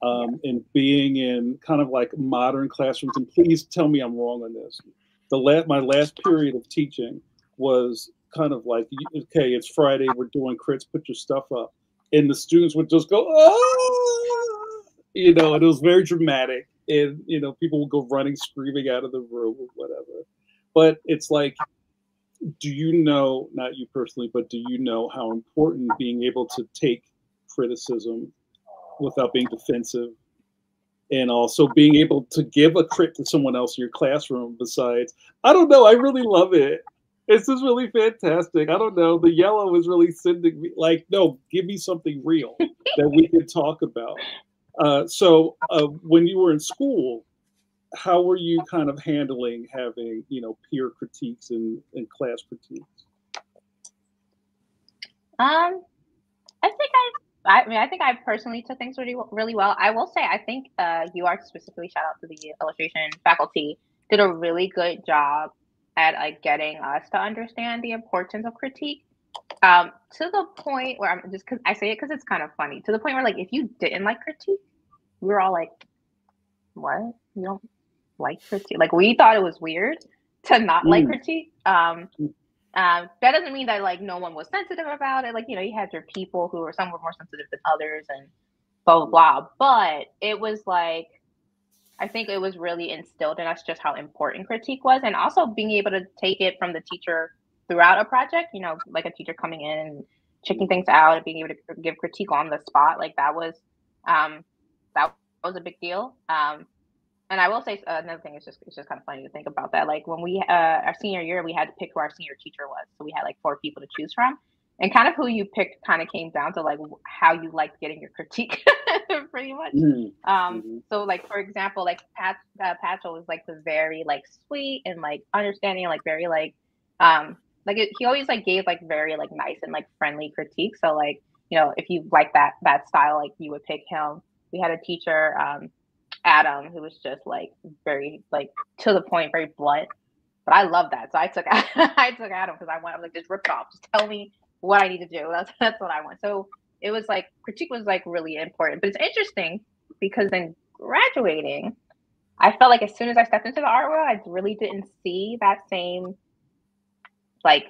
And being in kind of like modern classrooms, and please tell me I'm wrong on this. My last period of teaching was kind of like, okay, it's Friday, we're doing crits, put your stuff up. And the students would just go, oh, and it was very dramatic. And, people would go running, screaming out of the room or whatever. But it's like, do you know, not you personally, but do you know how important being able to take criticism without being defensive, and also being able to give a crit to someone else in your classroom besides, I don't know, I really love it. It's just really fantastic. I don't know, the yellow is really sending me, like, no, give me something real that we can talk about. So when you were in school, how were you kind of handling having, peer critiques and class critiques? I think I personally took things really, really well. I will say, I think UART specifically, shout out to the illustration faculty, did a really good job at like getting us to understand the importance of critique. To the point where I'm just, because I say it because it's kind of funny, to the point where, like, if you didn't like critique, we were all like, what? You don't like critique? Like, we thought it was weird to not like critique. That doesn't mean that, like, no one was sensitive about it. Like, you had your people who were, some were more sensitive than others and blah, blah, blah. But it was like, I think it was really instilled in us just how important critique was. And also being able to take it from the teacher throughout a project, like a teacher coming in and checking things out and being able to give critique on the spot. Like, that was a big deal. And I will say another thing, it's just kind of funny to think about that. Like, when we, our senior year, we had to pick who our senior teacher was. So we had like 4 people to choose from. And kind of who you picked kind of came down to like how you liked getting your critique, pretty much. So like, for example, like Patchell was like the very like sweet and like understanding, like very like he always like gave like very like nice and like friendly critique. So like, if you like that style, like you would pick him. We had a teacher, Adam, who was just like very like to the point, very blunt. But I love that. So I took Adam because I was like, just rip it off. Just tell me what I need to do. That's what I want. So it was like critique was like really important. But it's interesting because then graduating, I felt like as soon as I stepped into the art world, I really didn't see that same like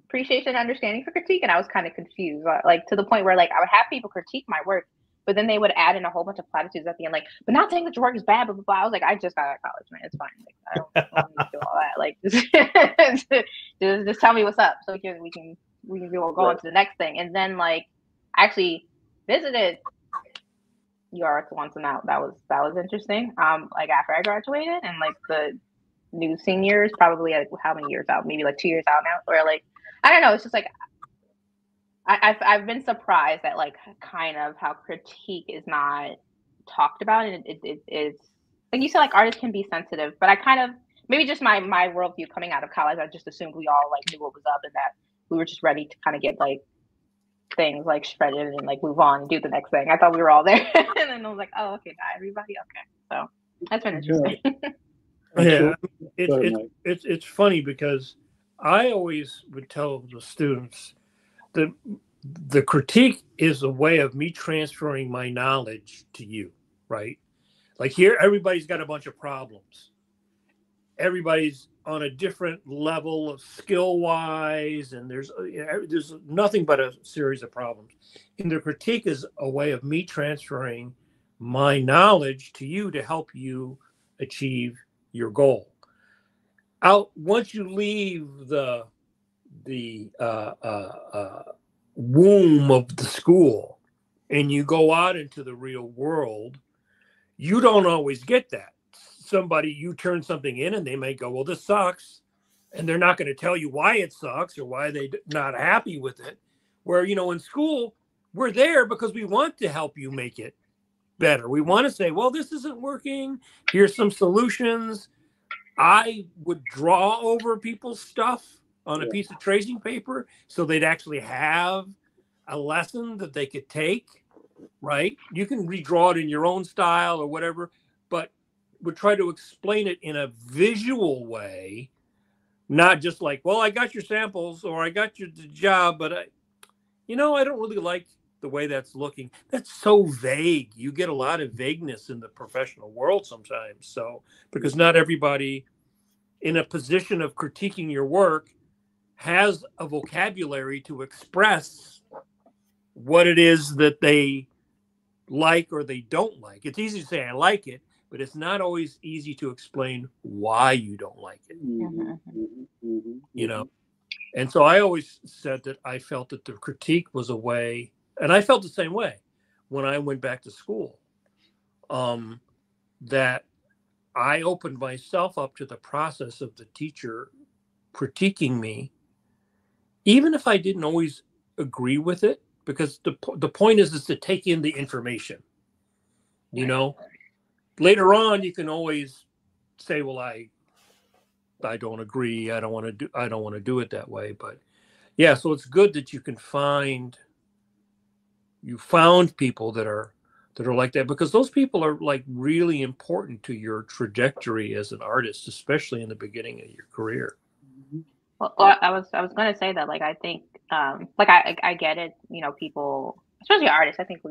appreciation and understanding for critique, and I was kind of confused, like to the point where like I would have people critique my work, but then they would add in a whole bunch of platitudes at the end, like, but not saying that your work is bad, blah blah blah. I was like, I just got out of college, man. It's fine. Like, I don't need to do all that. Like, just tell me what's up, so we can go on to the next thing. And then like, I actually visited your once, and that was interesting. Like after I graduated, and like the new seniors, probably like how many years out? Maybe like 2 years out now, or like I don't know. It's just like I've been surprised at like kind of how critique is not talked about, and it is like you said, like artists can be sensitive, but I kind of maybe just my worldview coming out of college, I just assumed we all like knew what was up and that we were just ready to kind of get like things like shredded and like move on and do the next thing. I thought we were all there, and then I was like, oh, okay, not everybody, okay. So that's been interesting. Yeah, it's funny because I always would tell the students that the critique is a way of me transferring my knowledge to you, right? Like here, everybody's got a bunch of problems. Everybody's on a different level of skill-wise, and there's nothing but a series of problems. And the critique is a way of me transferring my knowledge to you to help you achieve your goal. Once you leave the womb of the school and you go out into the real world, you don't always get that. You turn something in and they may go, well, this sucks. And they're not going to tell you why it sucks or why they're not happy with it. Where, in school, we're there because we want to help you make it better. We want to say, well, this isn't working. Here's some solutions. I would draw over people's stuff on a piece of tracing paper so they'd actually have a lesson that they could take, right? You can redraw it in your own style or whatever, but would try to explain it in a visual way, not just like, well, I got your samples or I got the job, but I don't really like the way that's looking. That's so vague. You get a lot of vagueness in the professional world sometimes. So, because not everybody in a position of critiquing your work has a vocabulary to express what it is that they like or they don't like. It's easy to say, I like it, but it's not always easy to explain why you don't like it. And so I always said that I felt that the critique was a way, and I felt the same way when I went back to school, that I opened myself up to the process of the teacher critiquing me, even if I didn't always agree with it, because the point is to take in the information. Later on, you can always say, well, I don't agree. I don't want to do it that way. But yeah, so it's good that you found people that are like that, because those people are like really important to your trajectory as an artist, especially in the beginning of your career. Well, I was going to say that, like, I think, like, I get it, people, especially artists, I think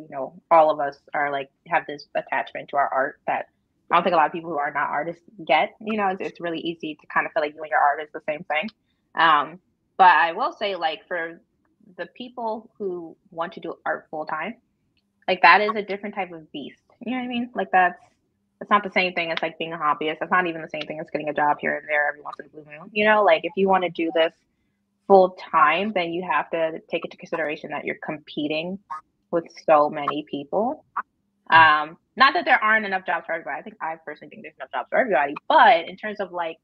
all of us are like, have this attachment to our art that I don't think a lot of people who are not artists get. It's really easy to kind of feel like you and your art is the same thing. But I will say, like, for the people who want to do art full time, like, that is a different type of beast. You know what I mean? Like, it's not the same thing as like being a hobbyist. It's not even the same thing as getting a job here and there every once in a blue moon. Like, if you want to do this full time, then you have to take into consideration that you're competing with so many people. Not that there aren't enough jobs for everybody. I personally think there's enough jobs for everybody. But in terms of like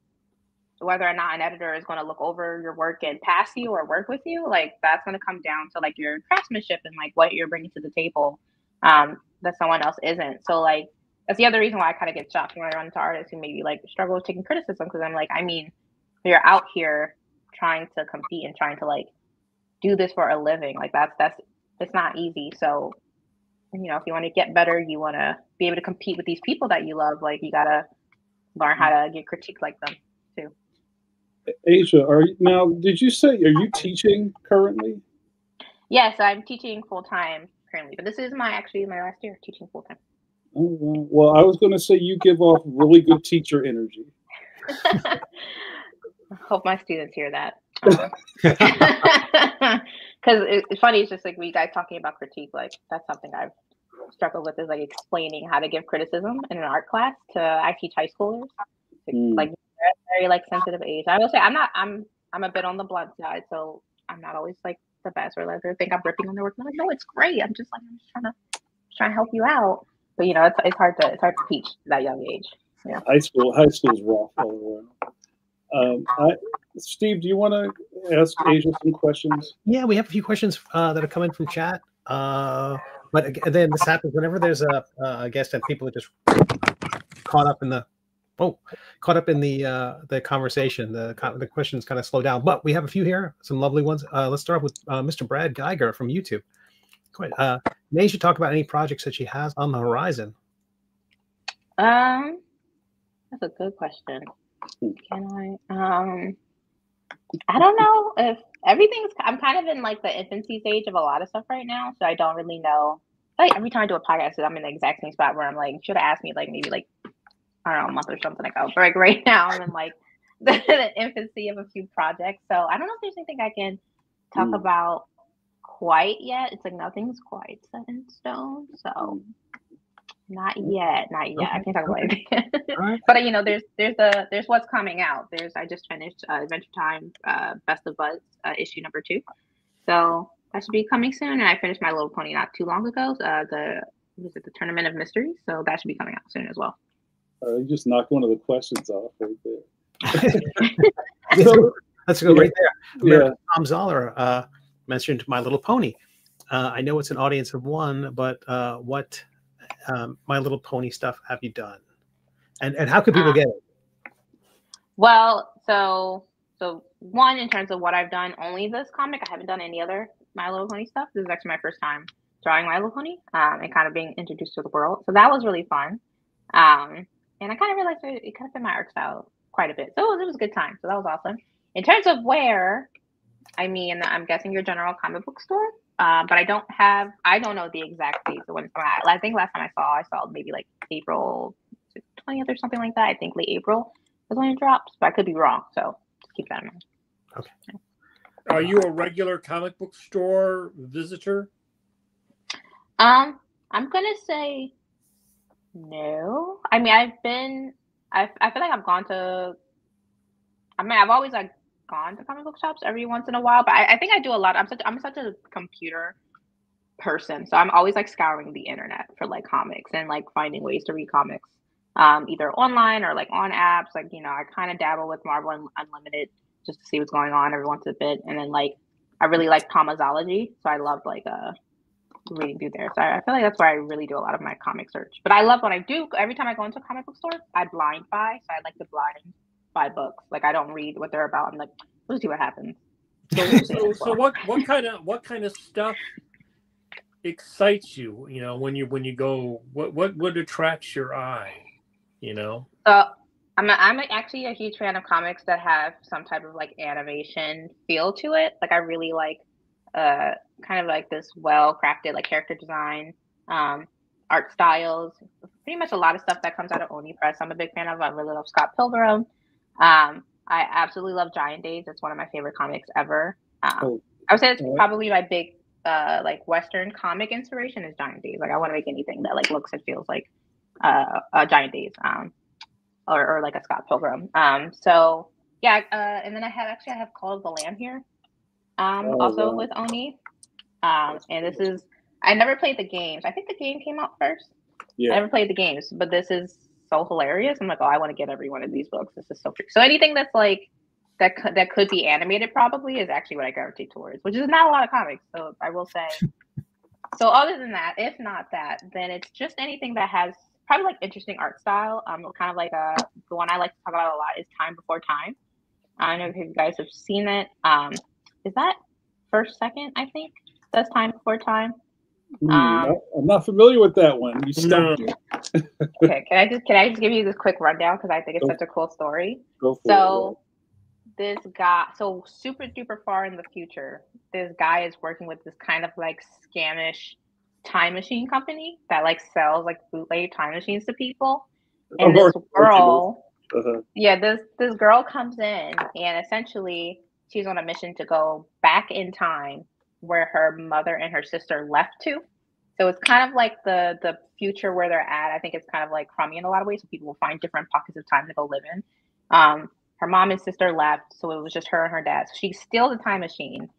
whether or not an editor is going to look over your work and pass you or work with you, like, that's going to come down to like your craftsmanship and like what you're bringing to the table that someone else isn't. So like, that's the other reason why I kind of get shocked when I run into artists who maybe like struggle with taking criticism, because I'm like, I mean, you're out here trying to compete and trying to like do this for a living. Like, it's not easy. So, if you want to get better, you want to be able to compete with these people that you love, like, you got to learn how to get critiqued like them too. Asia, now? Did you say, are you teaching currently? Yes, I'm teaching full time currently, but this is my last year teaching full time. Oh, well, I was going to say you give off really good teacher energy. I hope my students hear that. Because it's funny, it's just like we guys talking about critique, like that's something I've struggled with, is like explaining how to give criticism in an art class to, I teach high schoolers, like very like sensitive age. I will say I'm a bit on the blunt side, so I'm not always like the best, or like they think I'm ripping on their work. I'm like, no, it's great. I'm just trying to help you out. But it's hard to teach at that young age. Yeah. High school is rough all around. Steve, do you want to ask Asia some questions? Yeah, we have a few questions that are coming from chat. But then this happens whenever there's a guest and people are just caught up in the conversation. The questions kind of slow down. But we have a few here, some lovely ones. Let's start with Mr. Brad Geiger from YouTube. May should talk about any projects that she has on the horizon. That's a good question. Can I don't know if I'm kind of in like the infancy stage of a lot of stuff right now, so I don't really know. Like every time I do a podcast, I'm in the exact same spot where I'm like, should have asked me like maybe like, I don't know, a month or something ago. But like right now I'm in like the infancy of a few projects. So I don't know if there's anything I can talk about quite yet. It's like nothing's quite set in stone. So not yet. Okay. I can't talk about anything. Right. But there's what's coming out. I just finished Adventure Time Best of Buzz issue number 2. So that should be coming soon. And I finished My Little Pony not too long ago. The Tournament of Mysteries. So that should be coming out soon as well. You just knocked one of the questions off right there. Let's go right there. Yeah. Tom Zoller mentioned My Little Pony. I know it's an audience of one, but what My Little Pony stuff have you done, and how can people get it? Well, so one, in terms of what I've done, only this comic. I haven't done any other My Little Pony stuff. This is actually my first time drawing My Little Pony, and kind of being introduced to the world. So that was really fun. And I kind of realized it kind of fit my art style quite a bit. So it was a good time. So that was awesome. In terms of where, I mean, I'm guessing your general comic book store. But I don't know the exact dates of when it's coming out. I think last time I saw maybe like April 20th or something like that. I think late April is when it drops, but I could be wrong. So just keep that in mind. Okay. Are you a regular comic book store visitor? I'm gonna say no. I mean, I feel like I've always like gone to comic book shops every once in a while, but I think I do a lot. I'm such a computer person, so I'm always like scouring the internet for like comics and like finding ways to read comics, either online or like on apps. Like I kind of dabble with Marvel Unlimited just to see what's going on every once in a bit, and then like I really like Comixology, so I love like reading through there. So I feel like that's where I really do a lot of my comic search. But I love what I do. Every time I go into a comic book store, I blind buy. So I like to blind buy books. Like I don't read what they're about. I'm like, we'll see what happens. So what kind of stuff excites you? When you go, what attracts your eye? I'm actually a huge fan of comics that have some type of like animation feel to it. Like I really like kind of like this well-crafted like character design, art styles. Pretty much a lot of stuff that comes out of Oni Press. I'm a big fan of. I really love Scott Pilgrim. I absolutely love Giant Days. It's one of my favorite comics ever. I would say it's probably my big like Western comic inspiration is Giant Days. Like I want to make anything that like looks and feels like Giant Days, or like a Scott Pilgrim. So yeah, and then I have Call of the Lamb here, with Oni. And this is, I never played the games. I think the game came out first. Yeah. I never played the games, but this is so hilarious. I'm like, I want to get every one of these books. This is so free. So anything that's like that could be animated probably is actually what I gravitate towards, which is not a lot of comics. So I will say. So other than that, if not that, then it's just anything that has probably like interesting art style. Kind of like the one I like to talk about a lot is Time Before Time. I don't know if you guys have seen it. Is that First Second? I think that's Time Before Time. I'm not familiar with that one. You stumped me. Okay, can I just give you this quick rundown because I think it's such a cool story. Go for it. So this guy, so super duper far in the future, this guy is working with this kind of like scamish time machine company that like sells like bootleg time machines to people. And this girl, yeah, this girl comes in, and essentially she's on a mission to go back in time where her mother and her sister left to. So it's kind of like the future where they're at. I think it's kind of like crummy in a lot of ways. So people will find different pockets of time to go live in. Her mom and sister left, so it was just her and her dad. So she steals a time machine.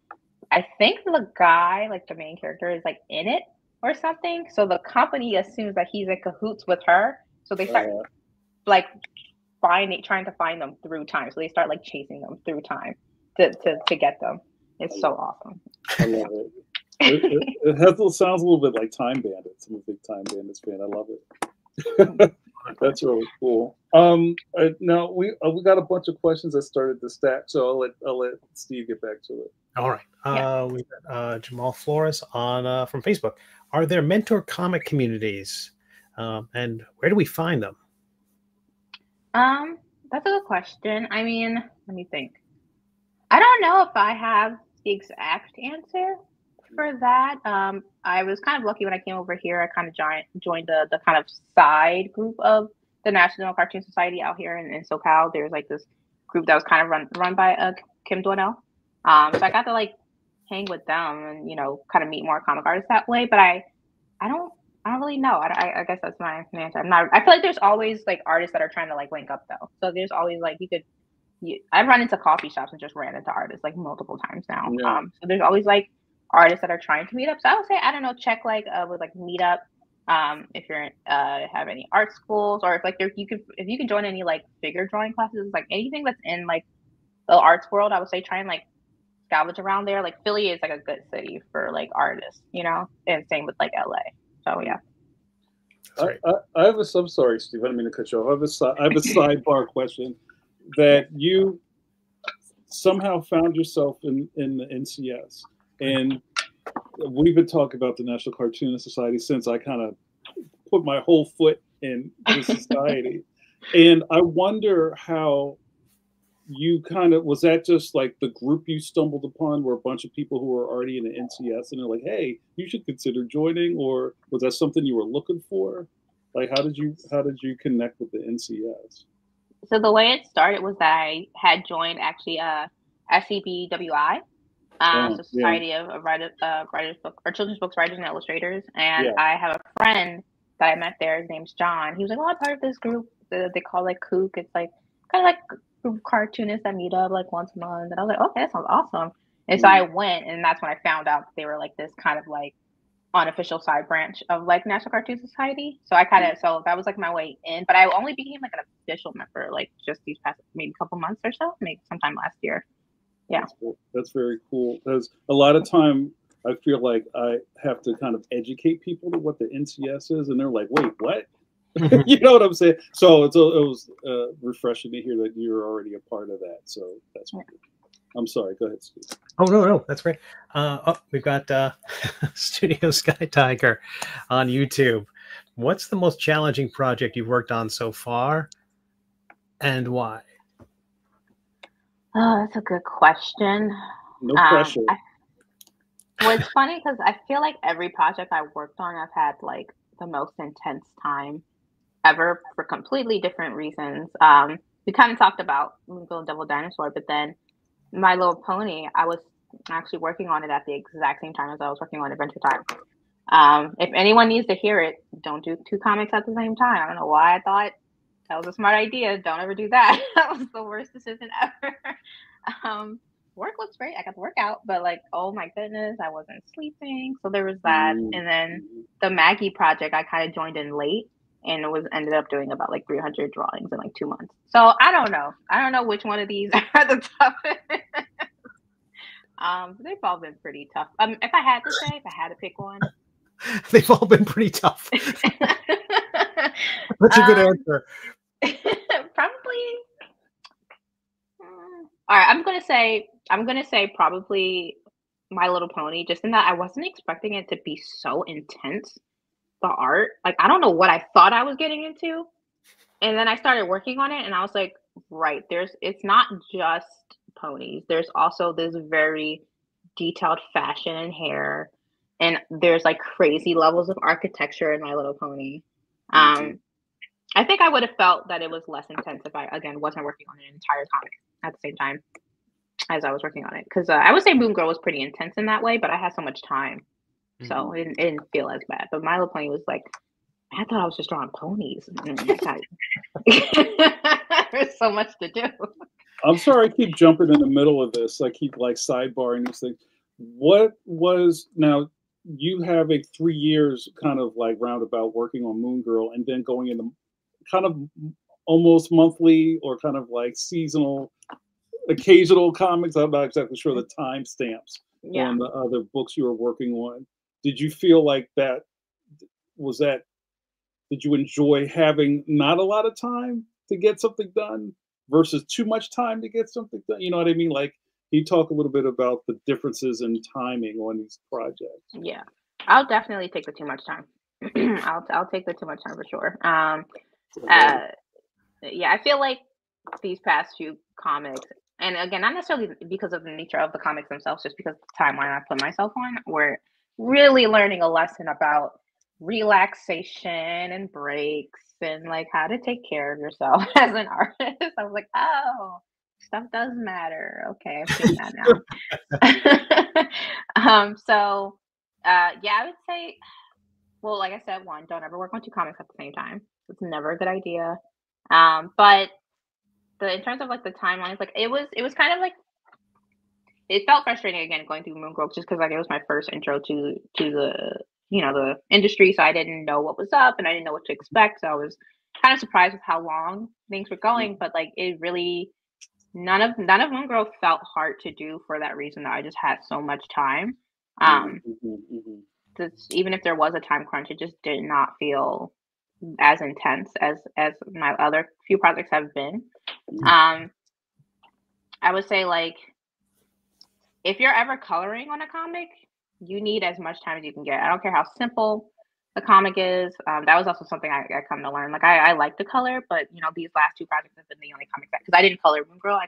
I think the guy, like the main character, is like in it or something. So the company assumes that he's in cahoots with her. So they start like trying to find them through time. So they start like chasing them through time to get them. It's so awesome. I love it. It sounds a little bit like Time Bandits. I'm a big Time Bandits fan. I love it. That's really cool. Now we got a bunch of questions that started to stack, so I'll let Steve get back to it. All right. We got Jamal Flores on from Facebook. Are there mentor comic communities, and where do we find them? That's a good question. I mean, let me think. I don't know if I have the exact answer for that. I was kind of lucky when I came over here. I kind of joined the kind of side group of the National Cartoon Society out here in SoCal. There's like this group that was kind of run by Kim Donnell. So I got to like hang with them and, you know, kind of meet more comic artists that way. But I don't really know. I guess that's my answer. I feel like there's always like artists that are trying to like link up though. So there's always like I've run into coffee shops and just ran into artists like multiple times now. Yeah. So there's always like artists that are trying to meet up. So I would say, I don't know, check like with like Meetup. If you're have any art schools, or if like if you can join any like figure drawing classes, like anything that's in like the arts world, I would say try and like salvage around there. Like Philly is like a good city for like artists, you know, and same with like LA. So yeah. I have I'm sorry, Steve. I didn't mean to cut you off. I have a sidebar question that you somehow found yourself in the NCS, and we've been talking about the National Cartoon Society since I kind of put my whole foot in the society, and I wonder how you was that just like the group you stumbled upon were a bunch of people who were already in the NCS and they're like, hey, you should consider joining, or was that something you were looking for? Like, how did you connect with the NCS? So the way it started was that I had joined actually SCBWI, Society of Writers Book or Children's Books Writers and Illustrators, and I have a friend that I met there. His name's John. He was like, "Oh, I'm part of this group. They call like Kook. It's like kind of like group cartoonists that meet up like once a month." And I was like, "Okay, that sounds awesome." And so I went, and that's when I found out they were like this kind of like unofficial side branch of like National Cartoon Society. So so that was like my way in, but I only became like an official member like just these past maybe couple months or so, maybe sometime last year. Yeah, that's very cool, because a lot of time I feel like I have to kind of educate people to what the NCS is, and they're like, wait, what? You know what I'm saying? So it was refreshing to hear that you're already a part of that. So that's cool. I'm sorry. Go ahead, Steve. Oh, no, that's great. We've got Studio Sky Tiger on YouTube. What's the most challenging project you've worked on so far, and why? Oh, that's a good question. No pressure. Well, it's funny because I feel like every project I worked on, I've had like the most intense time ever for completely different reasons. We kind of talked about Girl Devil Dinosaur, but then My Little Pony, I was actually working on it at the exact same time as I was working on Adventure Time. If anyone needs to hear it, don't do 2 comics at the same time. I don't know why I thought that was a smart idea. Don't ever do that. That was the worst decision ever. Work looks great. I got to work out, but like, oh my goodness, I wasn't sleeping. So there was that. And then the Maggie project, I kind of joined in late, and ended up doing about like 300 drawings in like 2 months. So I don't know which one of these are the toughest. They've all been pretty tough. If I had to pick one, they've all been pretty tough. That's a good answer. Probably. All right, I'm gonna say probably My Little Pony, just in that I wasn't expecting it to be so intense. The art, like, I don't know what I thought I was getting into, and then I started working on it, and I was like, right, it's not just ponies. There's also this very detailed fashion and hair, and there's like crazy levels of architecture in My Little Pony. I think I would have felt that it was less intense if I, again, wasn't working on an entire comic at the same time as I was working on it. Because I would say Moon Girl was pretty intense in that way, but I had so much time. So it didn't feel as bad. But My Little Pony was like, I thought I was just drawing ponies. There's so much to do. I'm sorry I keep jumping in the middle of this. I keep like sidebarring this thing. What was, now you have a 3 years kind of like roundabout working on Moon Girl and then going into kind of almost monthly or kind of like seasonal, occasional comics. I'm not exactly sure the timestamps on the other books you were working on. Did you feel like that was that? Did you enjoy having not a lot of time to get something done versus too much time to get something done? You know what I mean? Like, can you talk a little bit about the differences in timing on these projects? Yeah, I'll definitely take the too much time. I'll take the too much time for sure. Yeah, I feel like these past few comics, and again, not necessarily because of the nature of the comics themselves, just because of the timeline I put myself on, we're really learning a lesson about relaxation and breaks and like how to take care of yourself as an artist. I was like, oh, stuff does matter. Okay, I've seen that now. Yeah, I would say, well, like I said, one, don't ever work on two comics at the same time. It's never a good idea. But in terms of like the timelines, like it was kind of like, it felt frustrating again going through Moon Girl just because like it was my first intro to the, you know, the industry, so I didn't know what was up and I didn't know what to expect. So I was kind of surprised with how long things were going, but like it really, none of Moon Girl felt hard to do for that reason that I just had so much time. Even if there was a time crunch, it just did not feel as intense as my other few projects have been. I would say like, if you're ever coloring on a comic, you need as much time as you can get. I don't care how simple the comic is. That was also something I come to learn. Like I like to color, but you know, these last two projects have been the only comics because I didn't color Moon Girl.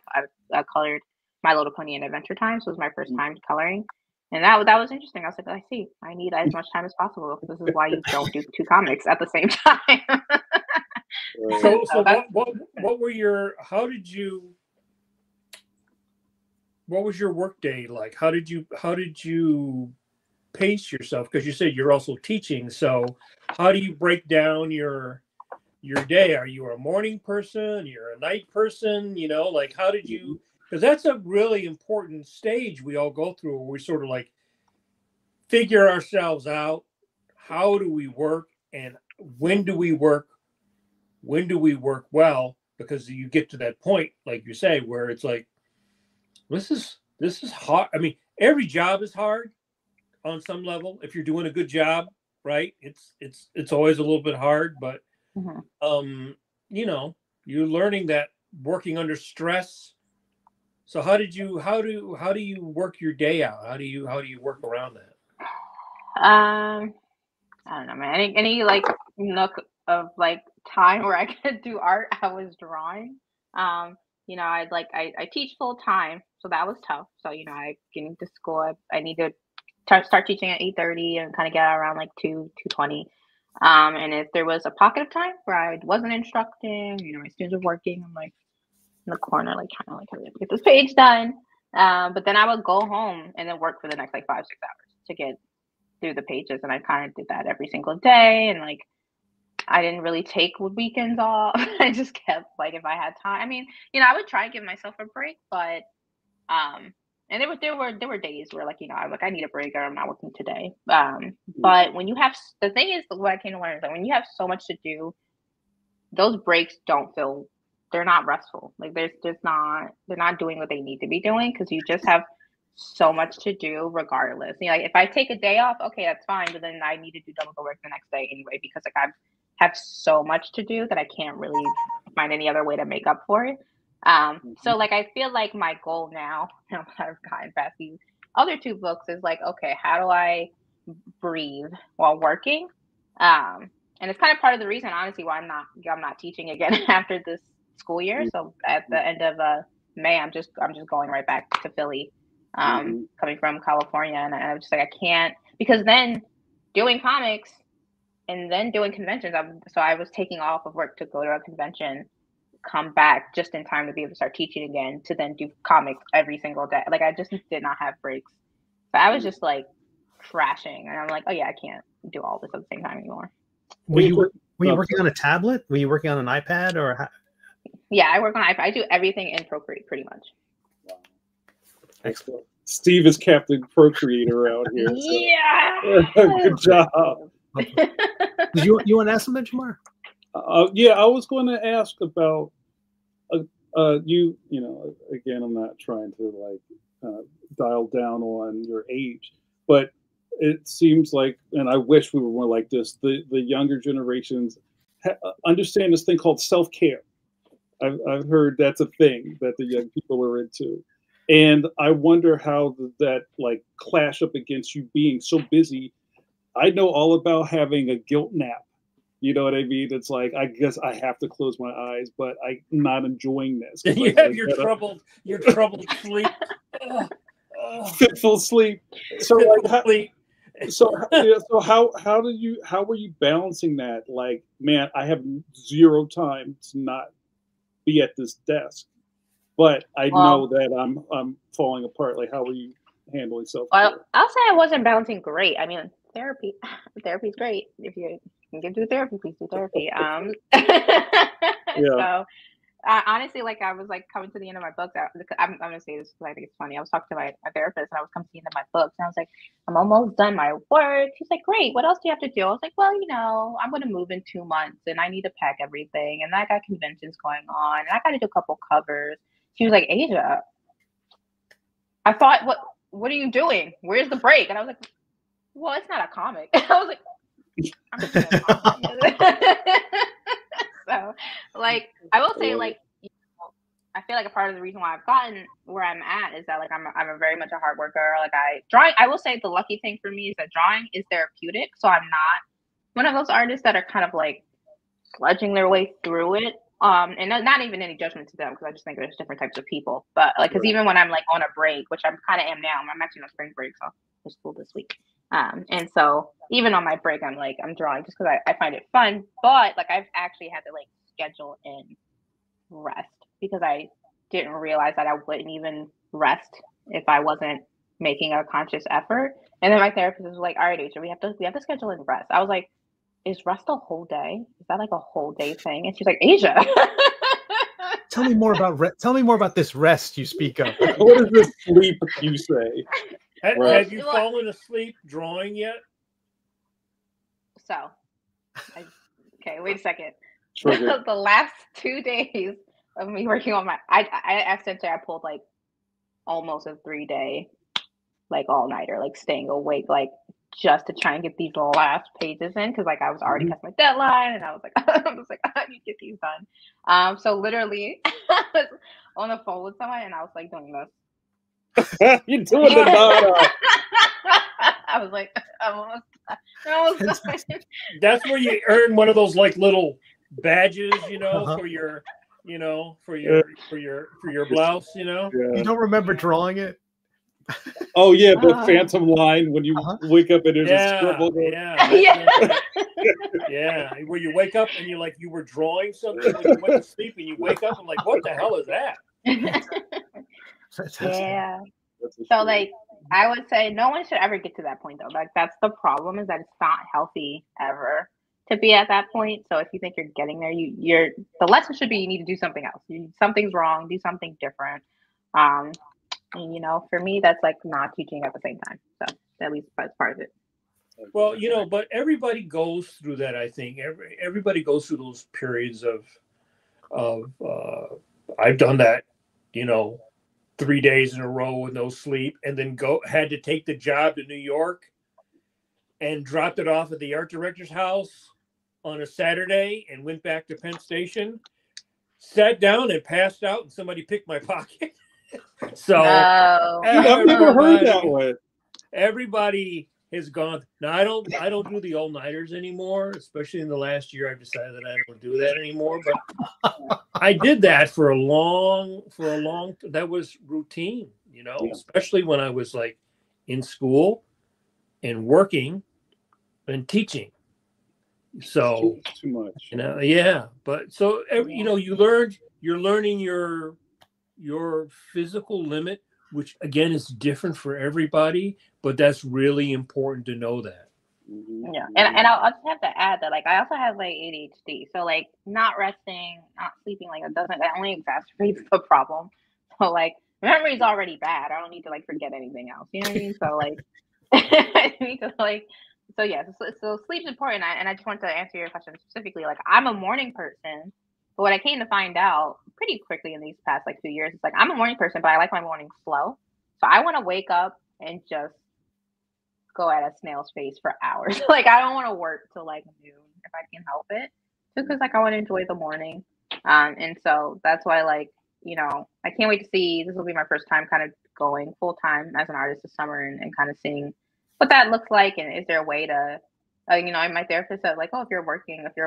I colored My Little Pony and Adventure Time, so it was my first time coloring, and that was interesting. I was like, I see, I need as much time as possible because this is why you don't do two comics at the same time. So what were your? What was your work day like? How did you pace yourself? Because you said you're also teaching. So how do you break down your day? Are you a morning person? You're a night person? You know, like how did you? Because that's a really important stage we all go through where we sort of like figure ourselves out. How do we work? And when do we work? When do we work well? Because you get to that point, like you say, where it's like, this is hard. I mean, every job is hard on some level. If you're doing a good job, right? It's always a little bit hard, but you know, you're learning that working under stress. So how do you work your day out? How do you work around that? I don't know, man. Any like nook of like time where I could do art, I was drawing. You know, I teach full time, so that was tough. So, you know, I get into school. I need to start teaching at 8:30 and kind of get out around like 2:20. And if there was a pocket of time where I wasn't instructing, you know, my students were working, I'm like in the corner, like trying to like hurry up, get this page done. But then I would go home and then work for the next like 5-6 hours to get through the pages, and I kind of did that every single day, and like I didn't really take weekends off. I just kept like, if I had time, I mean, you know, I would try and give myself a break, but and there were days where like, you know, I need a break or I'm not working today. But when you have, the thing is, what I came to learn is that when you have so much to do, those breaks don't feel, they're not restful. Like they're not doing what they need to be doing because you just have so much to do regardless. You know, like if I take a day off, okay, that's fine, but then I need to do double work the next day anyway because like I have so much to do that I can't really find any other way to make up for it. So like I feel like my goal now that I've gotten past these other two books is like, okay, how do I breathe while working? And it's kind of part of the reason, honestly, why I'm not teaching again after this school year. So at the end of May, I'm just going right back to Philly, coming from California, and I was just like, I can't, because then doing comics and then doing conventions. So I was taking off of work to go to a convention, come back just in time to be able to start teaching again, to then do comics every single day. Like I just did not have breaks. So I was just like crashing, and I'm like, oh yeah, I can't do all this at the same time anymore. Were you working on a tablet? Were you working on an iPad or? Yeah, I work on iPad. I do everything in Procreate pretty much. Excellent. Steve is Captain Procreator out here. So. Yeah. Good job. You want to ask something, Jamar? Yeah, I was going to ask about you know, again, I'm not trying to like dial down on your age, but it seems like, and I wish we were more like this, the younger generations understand this thing called self-care. I've heard that's a thing that the young people are into. And I wonder how that like clash up against you being so busy. I know all about having a guilt nap. You know what I mean? It's like, I guess I have to close my eyes, but I'm not enjoying this. You have your troubled sleep. Fitful sleep. So like, so how were you balancing that? Like, man, I have zero time to not be at this desk, but I know that I'm falling apart. Like, how were you handling self-care? Well, I'll say I wasn't balancing great. I mean, therapy's great. If you can do therapy, please do therapy. So honestly, like I was like coming to the end of my books. I'm gonna say this because I think it's funny. I was talking to my therapist, and I was coming to the end of my books, and I was like, I'm almost done my work. She's like, great. What else do you have to do? I was like, well, you know, I'm gonna move in 2 months, and I need to pack everything, and I got conventions going on, and I got to do a couple covers. She was like, Asia, I thought, what are you doing? Where's the break? And I was like, well, it's not a comic. I was like, I'm just doing a comic. So, like, I will say, like, you know, I feel like a part of the reason why I've gotten where I'm at is that, like, I'm a very much a hard worker. Like, drawing, I will say the lucky thing for me is that drawing is therapeutic. So I'm not one of those artists that are kind of like sludging their way through it. And not even any judgment to them, because I just think there's different types of people. But like, because even when I'm like on a break, which I kind of am now, I'm actually on spring break, so I'm school this week. And so even on my break, I'm drawing just because I find it fun. But like, I've actually had to like schedule in rest, because I didn't realize that I wouldn't even rest if I wasn't making a conscious effort. And then my therapist was like, all right, Asia, we have to schedule in rest. I was like, is rest a whole day? Is that like a whole day thing? And she's like, Asia. Tell me more about this rest you speak of. What is this sleep you say? Have you fallen asleep drawing yet? So, okay, wait a second. The last 2 days of me working on I accidentally pulled like almost a 3-day, like all-nighter, like staying awake, like just to try and get these last pages in, because like I was already past my deadline, and I was like, I need to get these done. So literally, I was on the phone with someone, and I was like doing this. You're doing the nada. I was like, I'm almost done. That's where you earn one of those like little badges, you know, for your, you know, for your blouse, you know. You don't remember drawing it? Oh yeah, the phantom line when you wake up and there's a scribble. Yeah, where you wake up and you're like, you were drawing something when you went to sleep, and you wake up and like, what the hell is that? Yeah. So like, I would say no one should ever get to that point though. Like, that's the problem, is that it's not healthy ever to be at that point. So if you think you're getting there, the lesson should be you need to do something else. Something's wrong, do something different. And, you know, for me, that's like not teaching at the same time. So at least that's part of it. Well, you know, but everybody goes through that. I think everybody goes through those periods of I've done that, you know, 3 days in a row with no sleep, and then had to take the job to New York and dropped it off at the art director's house on a Saturday and went back to Penn Station, sat down and passed out, and somebody picked my pocket. So I've never heard that one. Everybody has gone. Now I don't do the all-nighters anymore, especially in the last year. I've decided that I don't do that anymore. But I did that for a long. That was routine, you know, especially when I was like in school and working and teaching. So too much, you know, yeah. But so you know, you're learning your physical limit, which again is different for everybody, but that's really important to know that. Yeah, and I'll just have to add that, like, I also have like ADHD, so like not resting, not sleeping, like that only exacerbates the problem. So like memory is already bad. I don't need to like forget anything else. You know what I mean? So like I need to like so yeah. So sleep's important, and I just want to answer your question specifically. Like I'm a morning person, but what I came to find out pretty quickly in these past like few years is like I'm a morning person, but I like my morning slow. So I want to wake up and just go at a snail's pace for hours. Like I don't want to work till like noon if I can help it, just because like I want to enjoy the morning. And so that's why like, you know, I can't wait to see. This will be my first time kind of going full time as an artist this summer and kind of seeing what that looks like. And is there a way to, you know, my therapist said like, oh, if you're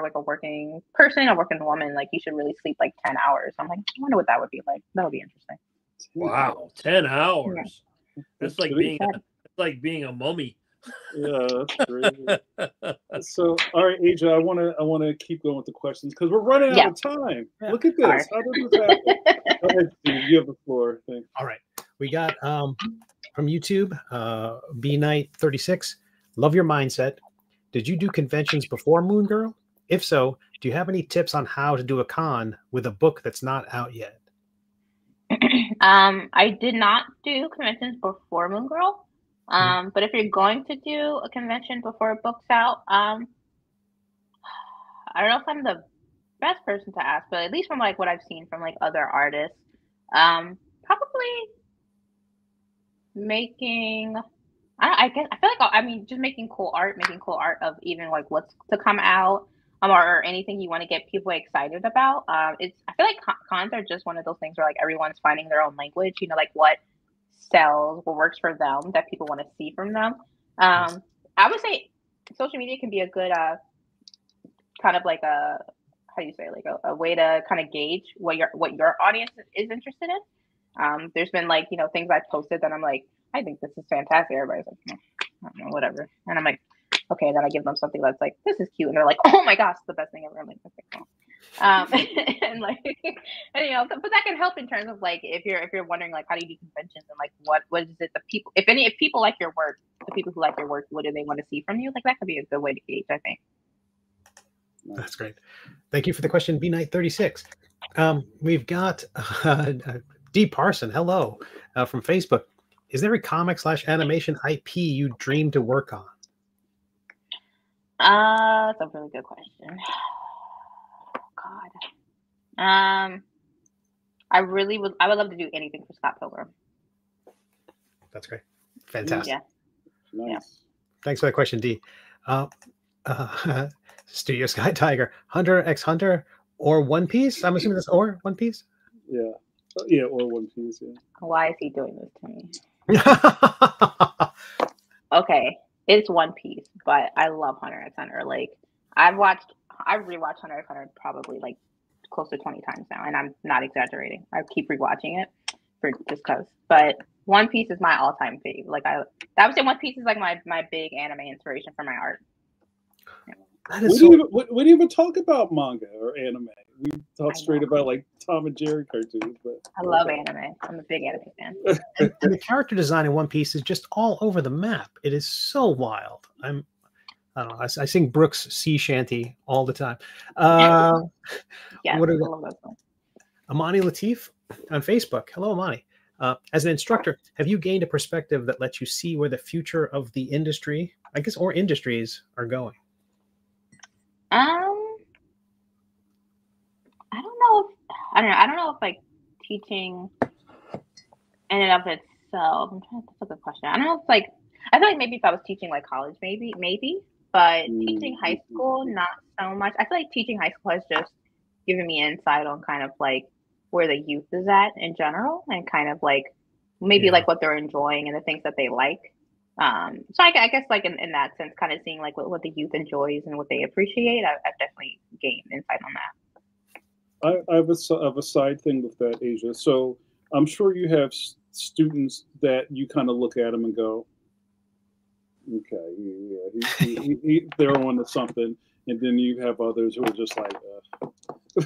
like a working person, a working woman, like you should really sleep like 10 hours. I'm like, I wonder what that would be like. That would be interesting. Wow, 10 hours. Yeah. That's like being a mummy. Yeah, that's great. So, all right, Aja, I want to keep going with the questions because we're running out of time. Yeah. Look at this. Right. How did this happen? Go ahead, Steve. You have the floor. Thanks. All right, we got from YouTube, B Knight 36. Love your mindset. Did you do conventions before Moon Girl? If so, do you have any tips on how to do a con with a book that's not out yet? I did not do conventions before Moon Girl. But if you're going to do a convention before a book's out, I don't know if I'm the best person to ask, but at least from like what I've seen from like other artists, probably making. I guess I feel like I mean just making cool art of even like what's to come out, or anything you want to get people excited about. I feel like cons are just one of those things where like everyone's finding their own language. You know, like what sells, what works for them that people want to see from them. I would say social media can be a good kind of like a a way to kind of gauge what your audience is interested in. There's been like, you know, things I've posted that I'm like, I think this is fantastic. Everybody's like, I don't know, whatever. And I'm like, okay, then I give them something that's like, this is cute, and they're like, oh my gosh, it's the best thing ever. I'm like, okay, cool. And like, and, you know, but that can help in terms of like if you're wondering like how do you do conventions and like what is it the people if people like your work, the people who like your work, what do they want to see from you? Like that could be a good way to gauge, I think. That's great. Thank you for the question, B Knight 36. We've got D Parson. Hello, from Facebook. Is there a comic/animation IP you dream to work on? That's a really good question. God. I would love to do anything for Scott Pilgrim. That's great. Fantastic. Yeah. Nice. Yeah. Thanks for that question, D. Studio Sky Tiger, Hunter x Hunter, or One Piece? I'm assuming that's or One Piece? Yeah. Yeah, or One Piece, yeah. Why is he doing this to me? Okay, it's One Piece, but I love Hunter x Hunter. Like I've rewatched Hunter x Hunter probably like close to 20 times now, and I'm not exaggerating. I keep rewatching it for just cause. But One Piece is my all-time fave. Like I would say One Piece is like my big anime inspiration for my art. Yeah. We didn't even talk about manga or anime. We talked straight about like Tom and Jerry cartoons. But I love anime. I'm a big anime fan. and the character design in One Piece is just all over the map. It is so wild. I don't know. I sing Brooks' sea shanty all the time. Yeah, what Amani Latif on Facebook. Hello, Amani. As an instructor, have you gained a perspective that lets you see where the future of the industry, I guess, or industries are going? I don't know if like teaching in and of itself. That's a good question. I don't know if like I feel like maybe if I was teaching like college, maybe, but teaching high school, not so much. I feel like teaching high school has just given me insight on kind of like where the youth is at in general, and kind of like maybe like what they're enjoying and the things that they like. So I guess like in that sense, kind of seeing like what the youth enjoys and what they appreciate, I've definitely gained insight on that. I have a side thing with that, Asia. So I'm sure you have students that you kind of look at them and go, okay, yeah, they're on to something. And then you have others who are just like,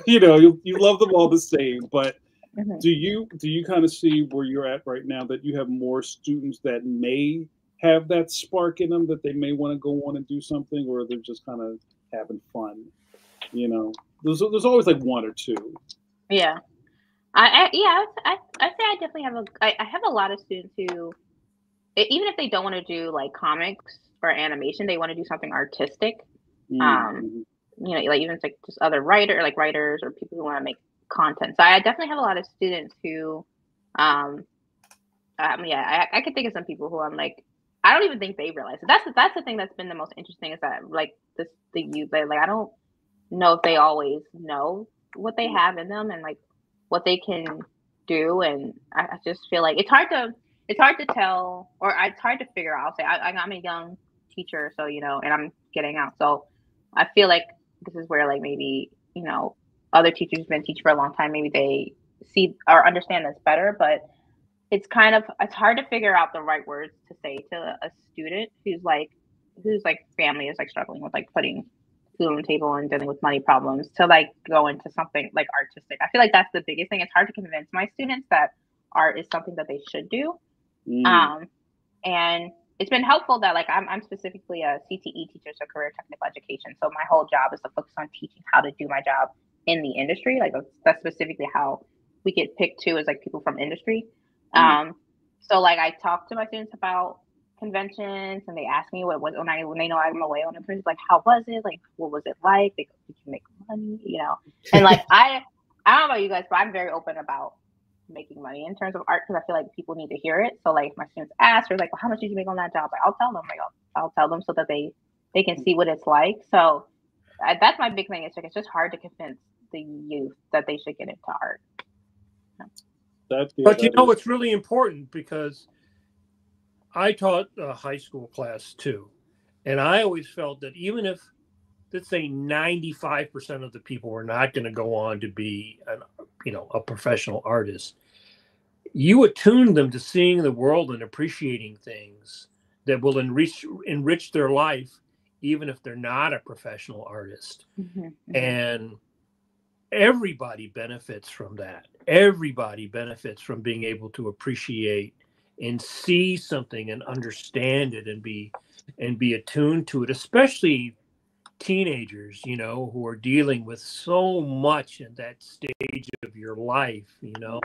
you know, you love them all the same. But do you kind of see where you're at right now, that you have more students that may have that spark in them, that they may want to go on and do something, or they're just kind of having fun? You know, there's always like one or two. Yeah. I say I definitely have I have a lot of students who, even if they don't want to do like comics or animation, they want to do something artistic. You know, like even like just other writers or people who want to make content. So I definitely have a lot of students who, I could think of some people who I'm like, I don't even think they realize it. That's the thing that's been the most interesting, is that like the youth, like I don't know if they always know what they have in them and like what they can do. And I just feel like it's hard to tell, or it's hard to figure out. I'll say I'm a young teacher, so you know, and I'm getting out, so I feel like this is where like maybe, you know, other teachers who've been teaching for a long time, maybe they see or understand this better, but it's hard to figure out the right words to say to a student whose family is like struggling with like putting food on the table and dealing with money problems, to like go into something like artistic. I feel like that's the biggest thing. It's hard to convince my students that art is something that they should do. And it's been helpful that like I'm specifically a CTE teacher, so career technical education. So my whole job is to focus on teaching how to do my job in the industry. Like that's specifically how we get picked too, as like people from industry. So like I talk to my students about conventions, and they ask me when they know I'm away on a convention, like how was it? Like what was it like? Did you make money? You know, and like I don't know about you guys, but I'm very open about making money in terms of art, because I feel like people need to hear it. So like my students ask, or like, well, how much did you make on that job? Like, I'll tell them, like I'll tell them so that they can see what it's like. So that's my big thing. It's like it's just hard to convince the youth that they should get into art. But you know, it's really important, because I taught a high school class too, and I always felt that even if, let's say 95% of the people were not going to go on to be a professional artist, you attune them to seeing the world and appreciating things that will enrich their life, even if they're not a professional artist. And everybody benefits from that. Everybody benefits from being able to appreciate and see something and understand it and be attuned to it, especially teenagers, you know, who are dealing with so much in that stage of your life. You know,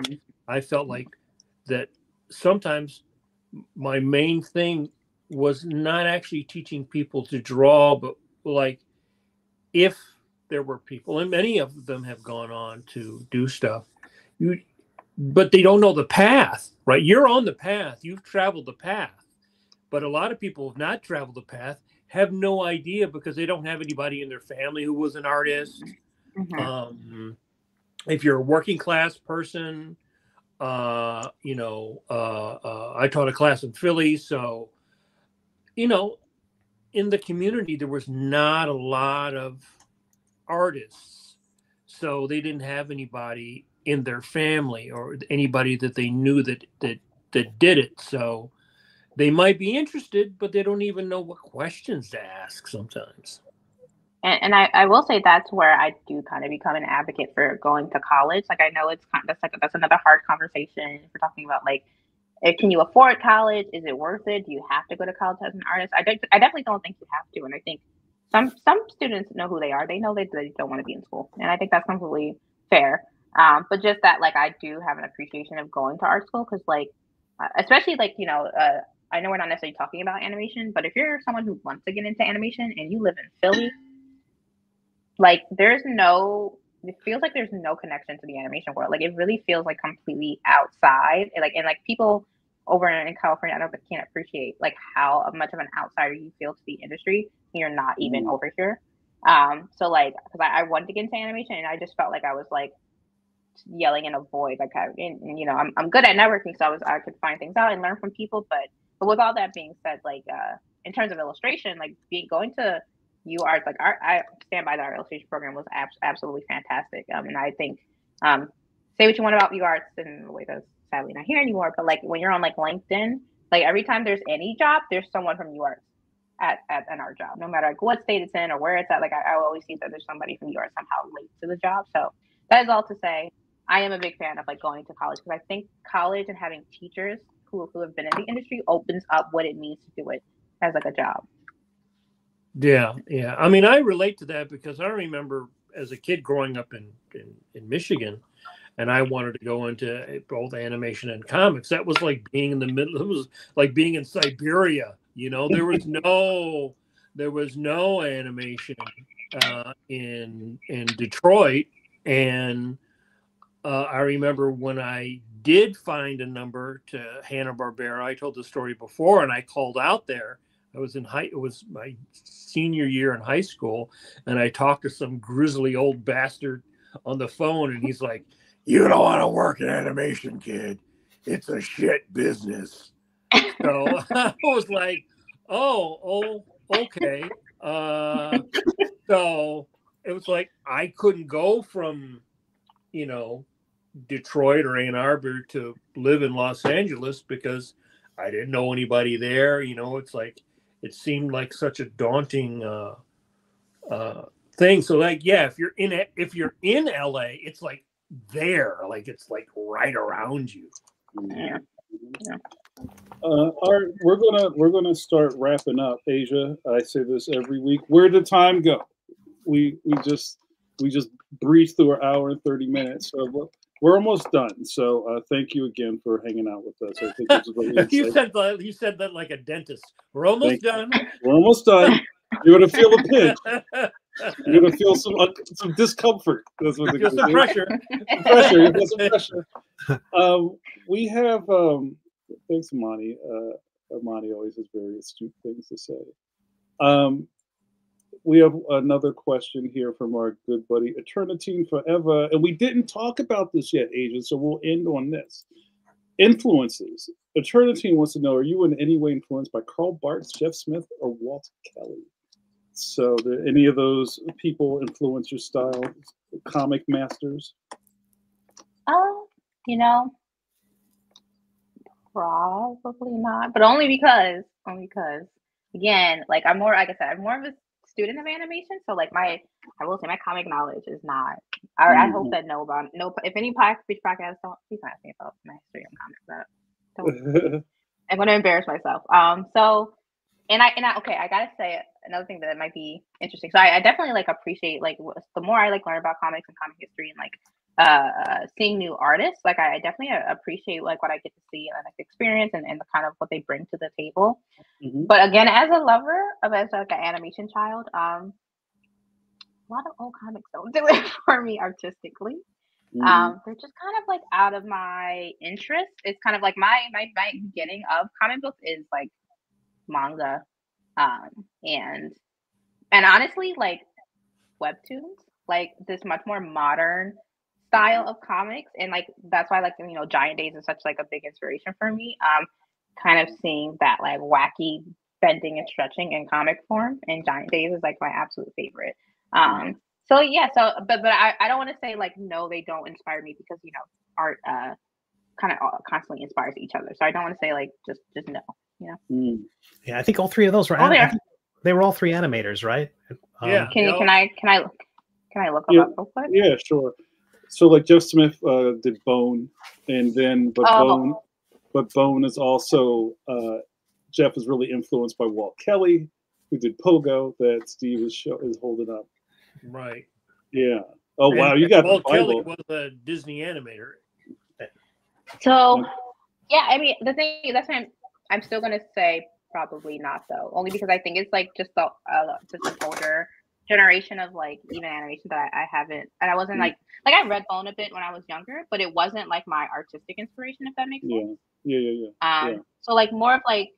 I felt like that sometimes my main thing was not actually teaching people to draw, but like if there were people, and many of them have gone on to do stuff, but they don't know the path, right? You're on the path, you've traveled the path, but a lot of people have not traveled the path, have no idea, because they don't have anybody in their family who was an artist. If you're a working class person, I taught a class in Philly, so, you know, in the community, there was not a lot of artists, so they didn't have anybody in their family or anybody that they knew that did it. So they might be interested, but they don't even know what questions to ask sometimes. And I will say that's where I do kind of become an advocate for going to college. Like I know it's that's another hard conversation. If we're talking about like, can you afford college? Is it worth it? Do you have to go to college as an artist? I definitely don't think you have to. And I think some students know who they are. They know they don't want to be in school. And I think that's completely fair. But just that, like, I do have an appreciation of going to art school, because like, especially like, you know, I know we're not necessarily talking about animation, but if you're someone who wants to get into animation and you live in Philly, like it feels like there's no connection to the animation world. Like it really feels like completely outside. And like people over in California, I don't think can't appreciate like how much of an outsider you feel to the industry. You're not even over here. So like, because I wanted to get into animation, and I just felt like I was like yelling in a void. Like I'm good at networking, so I could find things out and learn from people, but But with all that being said, like in terms of illustration, like going to UArts, like I stand by that our illustration program was absolutely fantastic. And I think say what you want about UArts and the way that's sadly not here anymore, but like when you're on like LinkedIn, like every time there's any job, there's someone from UArts at an art job, no matter like what state it's in or where it's at. Like I always see that there's somebody from UArts somehow linked to the job. So that is all to say, I am a big fan of like going to college, because I think college and having teachers who have been in the industry opens up what it means to do it as like a job. Yeah. I mean, I relate to that because I remember as a kid growing up in Michigan, and I wanted to go into both animation and comics. That was like being in the middle. It was like being in Siberia. You know, there was no animation in Detroit, and I remember when I did find a number to Hanna-Barbera. I told the story before, and I called out there. It was my senior year in high school, and I talked to some grizzly old bastard on the phone, and he's like, "You don't want to work in animation, kid. It's a shit business." So I was like, oh, okay. So it was like I couldn't go from, Detroit or Ann Arbor to live in Los Angeles because I didn't know anybody there. It's like it seemed like such a daunting thing. So like, yeah, if you're in LA, it's like there, like it's like right around you. Yeah. We're gonna start wrapping up. Asia, I say this every week. Where'd the time go? We just breezed through an hour and 30 minutes. So we're almost done. So thank you again for hanging out with us. I think it was really you said that like a dentist. We're almost done. We're almost done. You're gonna feel a pinch. You're gonna feel some discomfort. That's what feel some pressure. You feel some pressure. We have thanks, Amani. Amani always has very astute things to say. We have another question here from our good buddy Eternity Forever, and we didn't talk about this yet, Asia. So we'll end on this. Influences. Eternity wants to know: are you in any way influenced by Carl Barks, Jeff Smith, or Walt Kelly? So, do any of those people influence your style? Comic masters? Probably not, but only because again, like I'm more, like I said, I'm more of a student of animation. So like I will say my comic knowledge is not. I hope that if any podcast don't please ask me about my history of comics. I'm going to embarrass myself. So. And I gotta say another thing that might be interesting. So I definitely like appreciate like the more I like learn about comics and comic history and like seeing new artists. Like I definitely appreciate like what I get to see and like experience and the kind of what they bring to the table. Mm-hmm. But again, as a lover of as like an animation child, a lot of old comics don't do it for me artistically. Mm-hmm. They're just kind of like out of my interest. It's kind of like my beginning of comic books is like manga and honestly like webtoons, like this much more modern style of comics, and like that's why like Giant Days is such like a big inspiration for me. Kind of seeing that like wacky bending and stretching in comic form, and Giant Days is like my absolute favorite. So yeah, but I don't want to say like no, they don't inspire me, because art kind of constantly inspires each other. So I don't want to say like just no. Yeah, I think all three of those were. They were all three animators, right? Yeah. Can I look them up real quick? Yeah, sure. So like Jeff Smith did Bone, and then Bone is also Jeff is really influenced by Walt Kelly, who did Pogo, that Steve is holding up. Right. Yeah. Oh wow, you got Walt Kelly was a Disney animator. So yeah, I mean the thing that's why I'm still gonna say probably not, though, only because I think it's like just an older generation of like even animation that I haven't, and I wasn't like I read Bone a bit when I was younger, but it wasn't like my artistic inspiration, if that makes sense. Yeah. So like more of like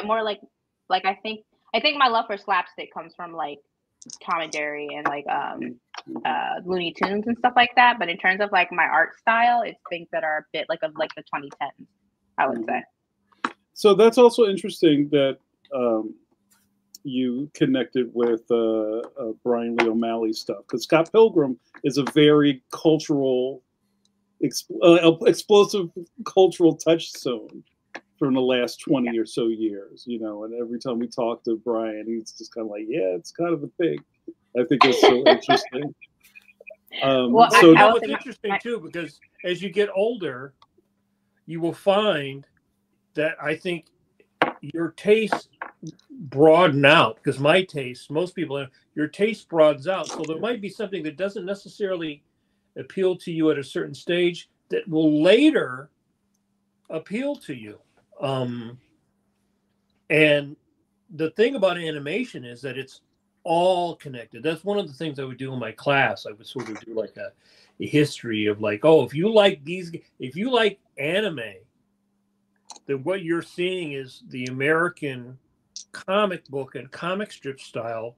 more like I think my love for slapstick comes from like Tom and Jerry and like Looney Tunes and stuff like that. But in terms of like my art style, it's things that are a bit like of like the 2010s, I would say. So that's also interesting that you connected with Brian Lee O'Malley's stuff, because Scott Pilgrim is a very cultural, explosive cultural touchstone from the last 20 or so years, you know. And every time we talk to Brian, he's just kind of like, yeah, it's kind of a thing. I think it's so interesting. Well, so you know what's interesting too, because as you get older, you will find that I think your taste broaden out, because my taste, most people, your taste broadens out. So there might be something that doesn't necessarily appeal to you at a certain stage that will later appeal to you. And the thing about animation is that it's all connected. That's one of the things I would do in my class. I would sort of do like a history of like, oh, if you like anime, then what you're seeing is the American comic book and comic strip style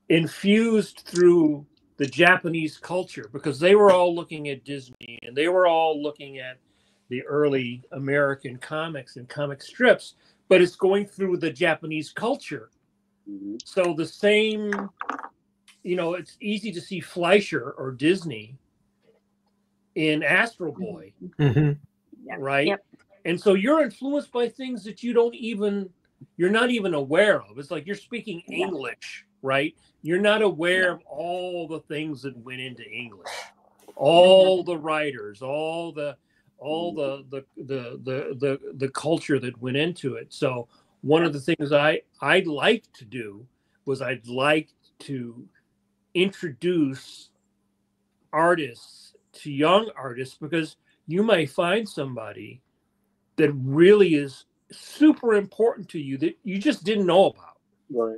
infused through the Japanese culture, because they were all looking at Disney and they were all looking at the early American comics and comic strips, but it's going through the Japanese culture. Mm-hmm. So the same, you know, it's easy to see Fleischer or Disney in Astro Boy, mm-hmm. right? Yep. And so you're influenced by things that you're not even aware of. It's like you're speaking English, right? You're not aware of all the things that went into English, all the writers, all the culture that went into it. So one of the things I'd like to do was I'd like to introduce artists to young artists, because you may find somebody that really is super important to you that you just didn't know about. Right.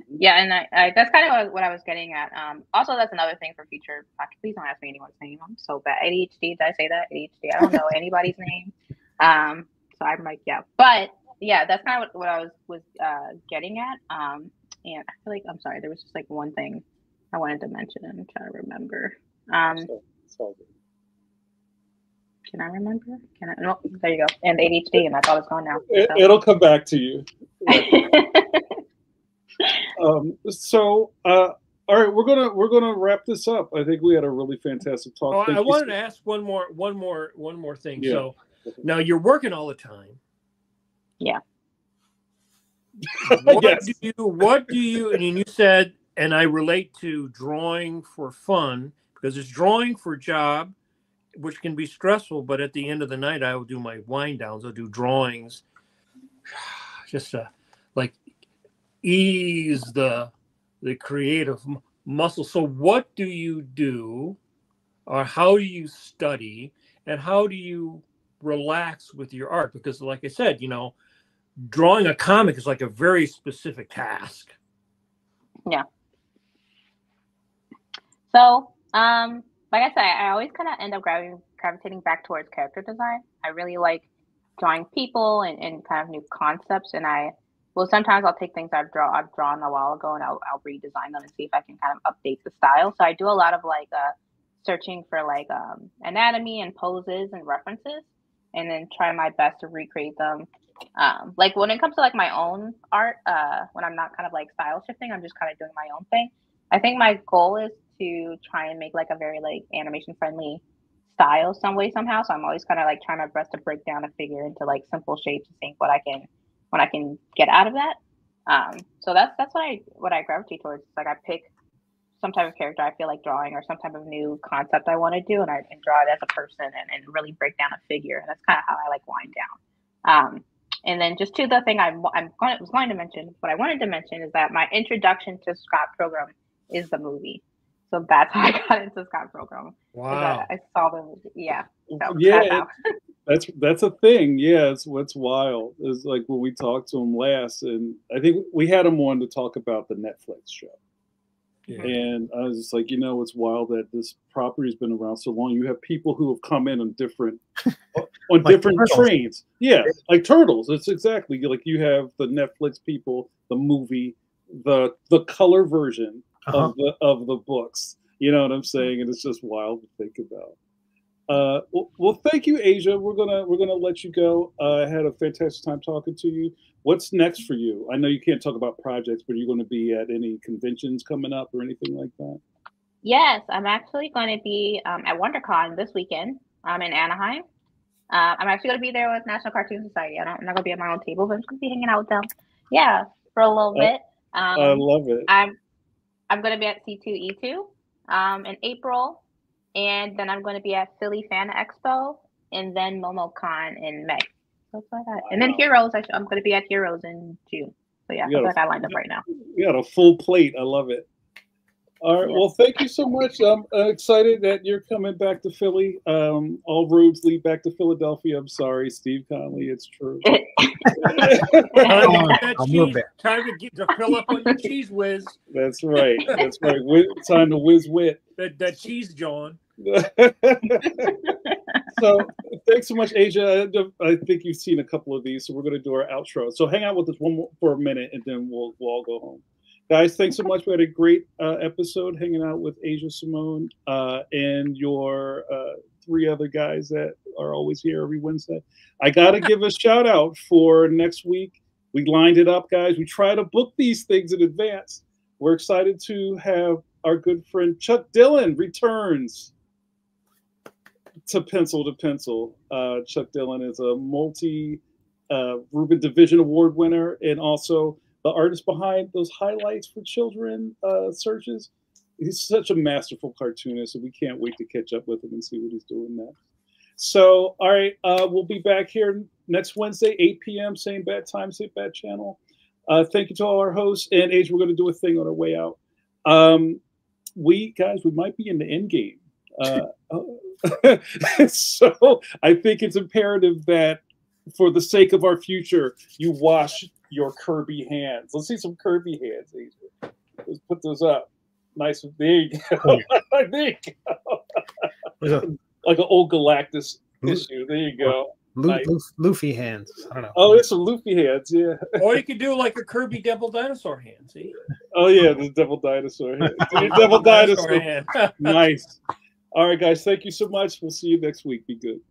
Yeah, and I that's kind of what I was getting at. Also, that's another thing for future podcasts. Please don't ask me anyone's name. I'm so bad. ADHD, did I say that? ADHD. I don't know anybody's name. So I'm like, yeah. But yeah, that's kind of what I was getting at. And I feel like, I'm sorry, there was just like one thing I wanted to mention. I'm trying to remember. Can I remember? Can I? No, there you go. And ADHD, and I thought it's gone now. So. It'll come back to you. All right, we're gonna wrap this up. I think we had a really fantastic talk. I wanted to ask one more thing. Yeah. So now you're working all the time. Yeah. What do you? And you said, and I relate to drawing for fun, because it's drawing for job, which can be stressful. But at the end of the night, I will do my wind downs. I'll do drawings, just like ease the creative muscle. So what do you do, or how do you study, and how do you relax with your art? Because like I said, you know, drawing a comic is like a very specific task. Yeah. So, like I said, I always kind of end up gravitating back towards character design. I really like drawing people and kind of new concepts. And sometimes I'll take things I've drawn a while ago and I'll redesign them and see if I can kind of update the style. So I do a lot of like searching for like anatomy and poses and references, and then try my best to recreate them. Like when it comes to like my own art, when I'm not kind of like style shifting, I'm just kind of doing my own thing. I think my goal is to try and make like a very like animation friendly style some way somehow. So I'm always kind of like trying my best to break down a figure into like simple shapes and think what I can get out of that. So that's what I gravitate towards. It's like I pick some type of character I feel like drawing, or some type of new concept I want to do, and I can draw it as a person and really break down a figure. And that's kind of how I like wind down. And then just to the thing I was going to mention, what I wanted to mention is that my introduction to Scott Pilgrim is the movie. So that's how I got into Scott Pilgrim. Wow. I saw the movie. Yeah. So yeah. That's a thing. Yeah. It's what's wild is like when we talked to him last, and I think we had him on to talk about the Netflix show. Yeah. And I was just like, you know, it's wild that this property's been around so long. You have people who have come in on different like different trains. Yeah, like Turtles. It's exactly like you have the Netflix people, the movie, the color version of the books. You know what I'm saying? And it's just wild to think about. Well, thank you, Asia. We're gonna let you go. I had a fantastic time talking to you. What's next for you? I know you can't talk about projects, but are you going to be at any conventions coming up or anything like that? Yes, I'm actually going to be at WonderCon this weekend. I'm in Anaheim. I'm actually going to be there with National Cartoon Society. I'm not going to be at my own table, but I'm just going to be hanging out with them. Yeah, for a little bit. I love it. I'm going to be at C2E2 in April, and then I'm going to be at Philly Fan Expo, and then MomoCon in May. So like that. Wow. And then Heroes, I'm going to be at Heroes in June. So yeah, that's what I lined up right now. You got a full plate. I love it. All right. Yeah. Well, thank you so much. I'm excited that you're coming back to Philly. All roads lead back to Philadelphia. I'm sorry, Steve Conley. It's true. Time to fill up on your cheese whiz. That's right. That's right. Time to whiz wit. That cheese, John. So thanks so much, Asia. I think you've seen a couple of these, so we're going to do our outro. So hang out with us one more for a minute, and then we'll all go home. Guys, thanks so much. We had a great episode hanging out with Asia Simone and your 3 other guys that are always here every Wednesday. I got to give a shout out for next week. We lined it up, guys. We try to book these things in advance. We're excited to have our good friend Chuck Dillon returns to Pencil to Pencil. Chuck Dillon is a multi-Reuben Division Award winner and also the artist behind those highlights for children searches. He's such a masterful cartoonist, and we can't wait to catch up with him and see what he's doing next. So, all right, we'll be back here next Wednesday, 8 p.m., same bad time, same bad channel. Thank you to all our hosts. And Age, we're going to do a thing on our way out. We might be in the end game. So I think it's imperative that for the sake of our future, you wash your Kirby hands. Let's see some Kirby hands, Adrian. Let's put those up. Nice. There you go. There you go. Like an old Galactus issue. There you go. Luffy hands. I don't know. Oh, it's some Luffy hands, yeah. Or you could do like a Kirby Devil Dinosaur hand, see? Oh, yeah, the Devil Dinosaur hand. Devil Dinosaur hand. Nice. All right, guys, thank you so much. We'll see you next week. Be good.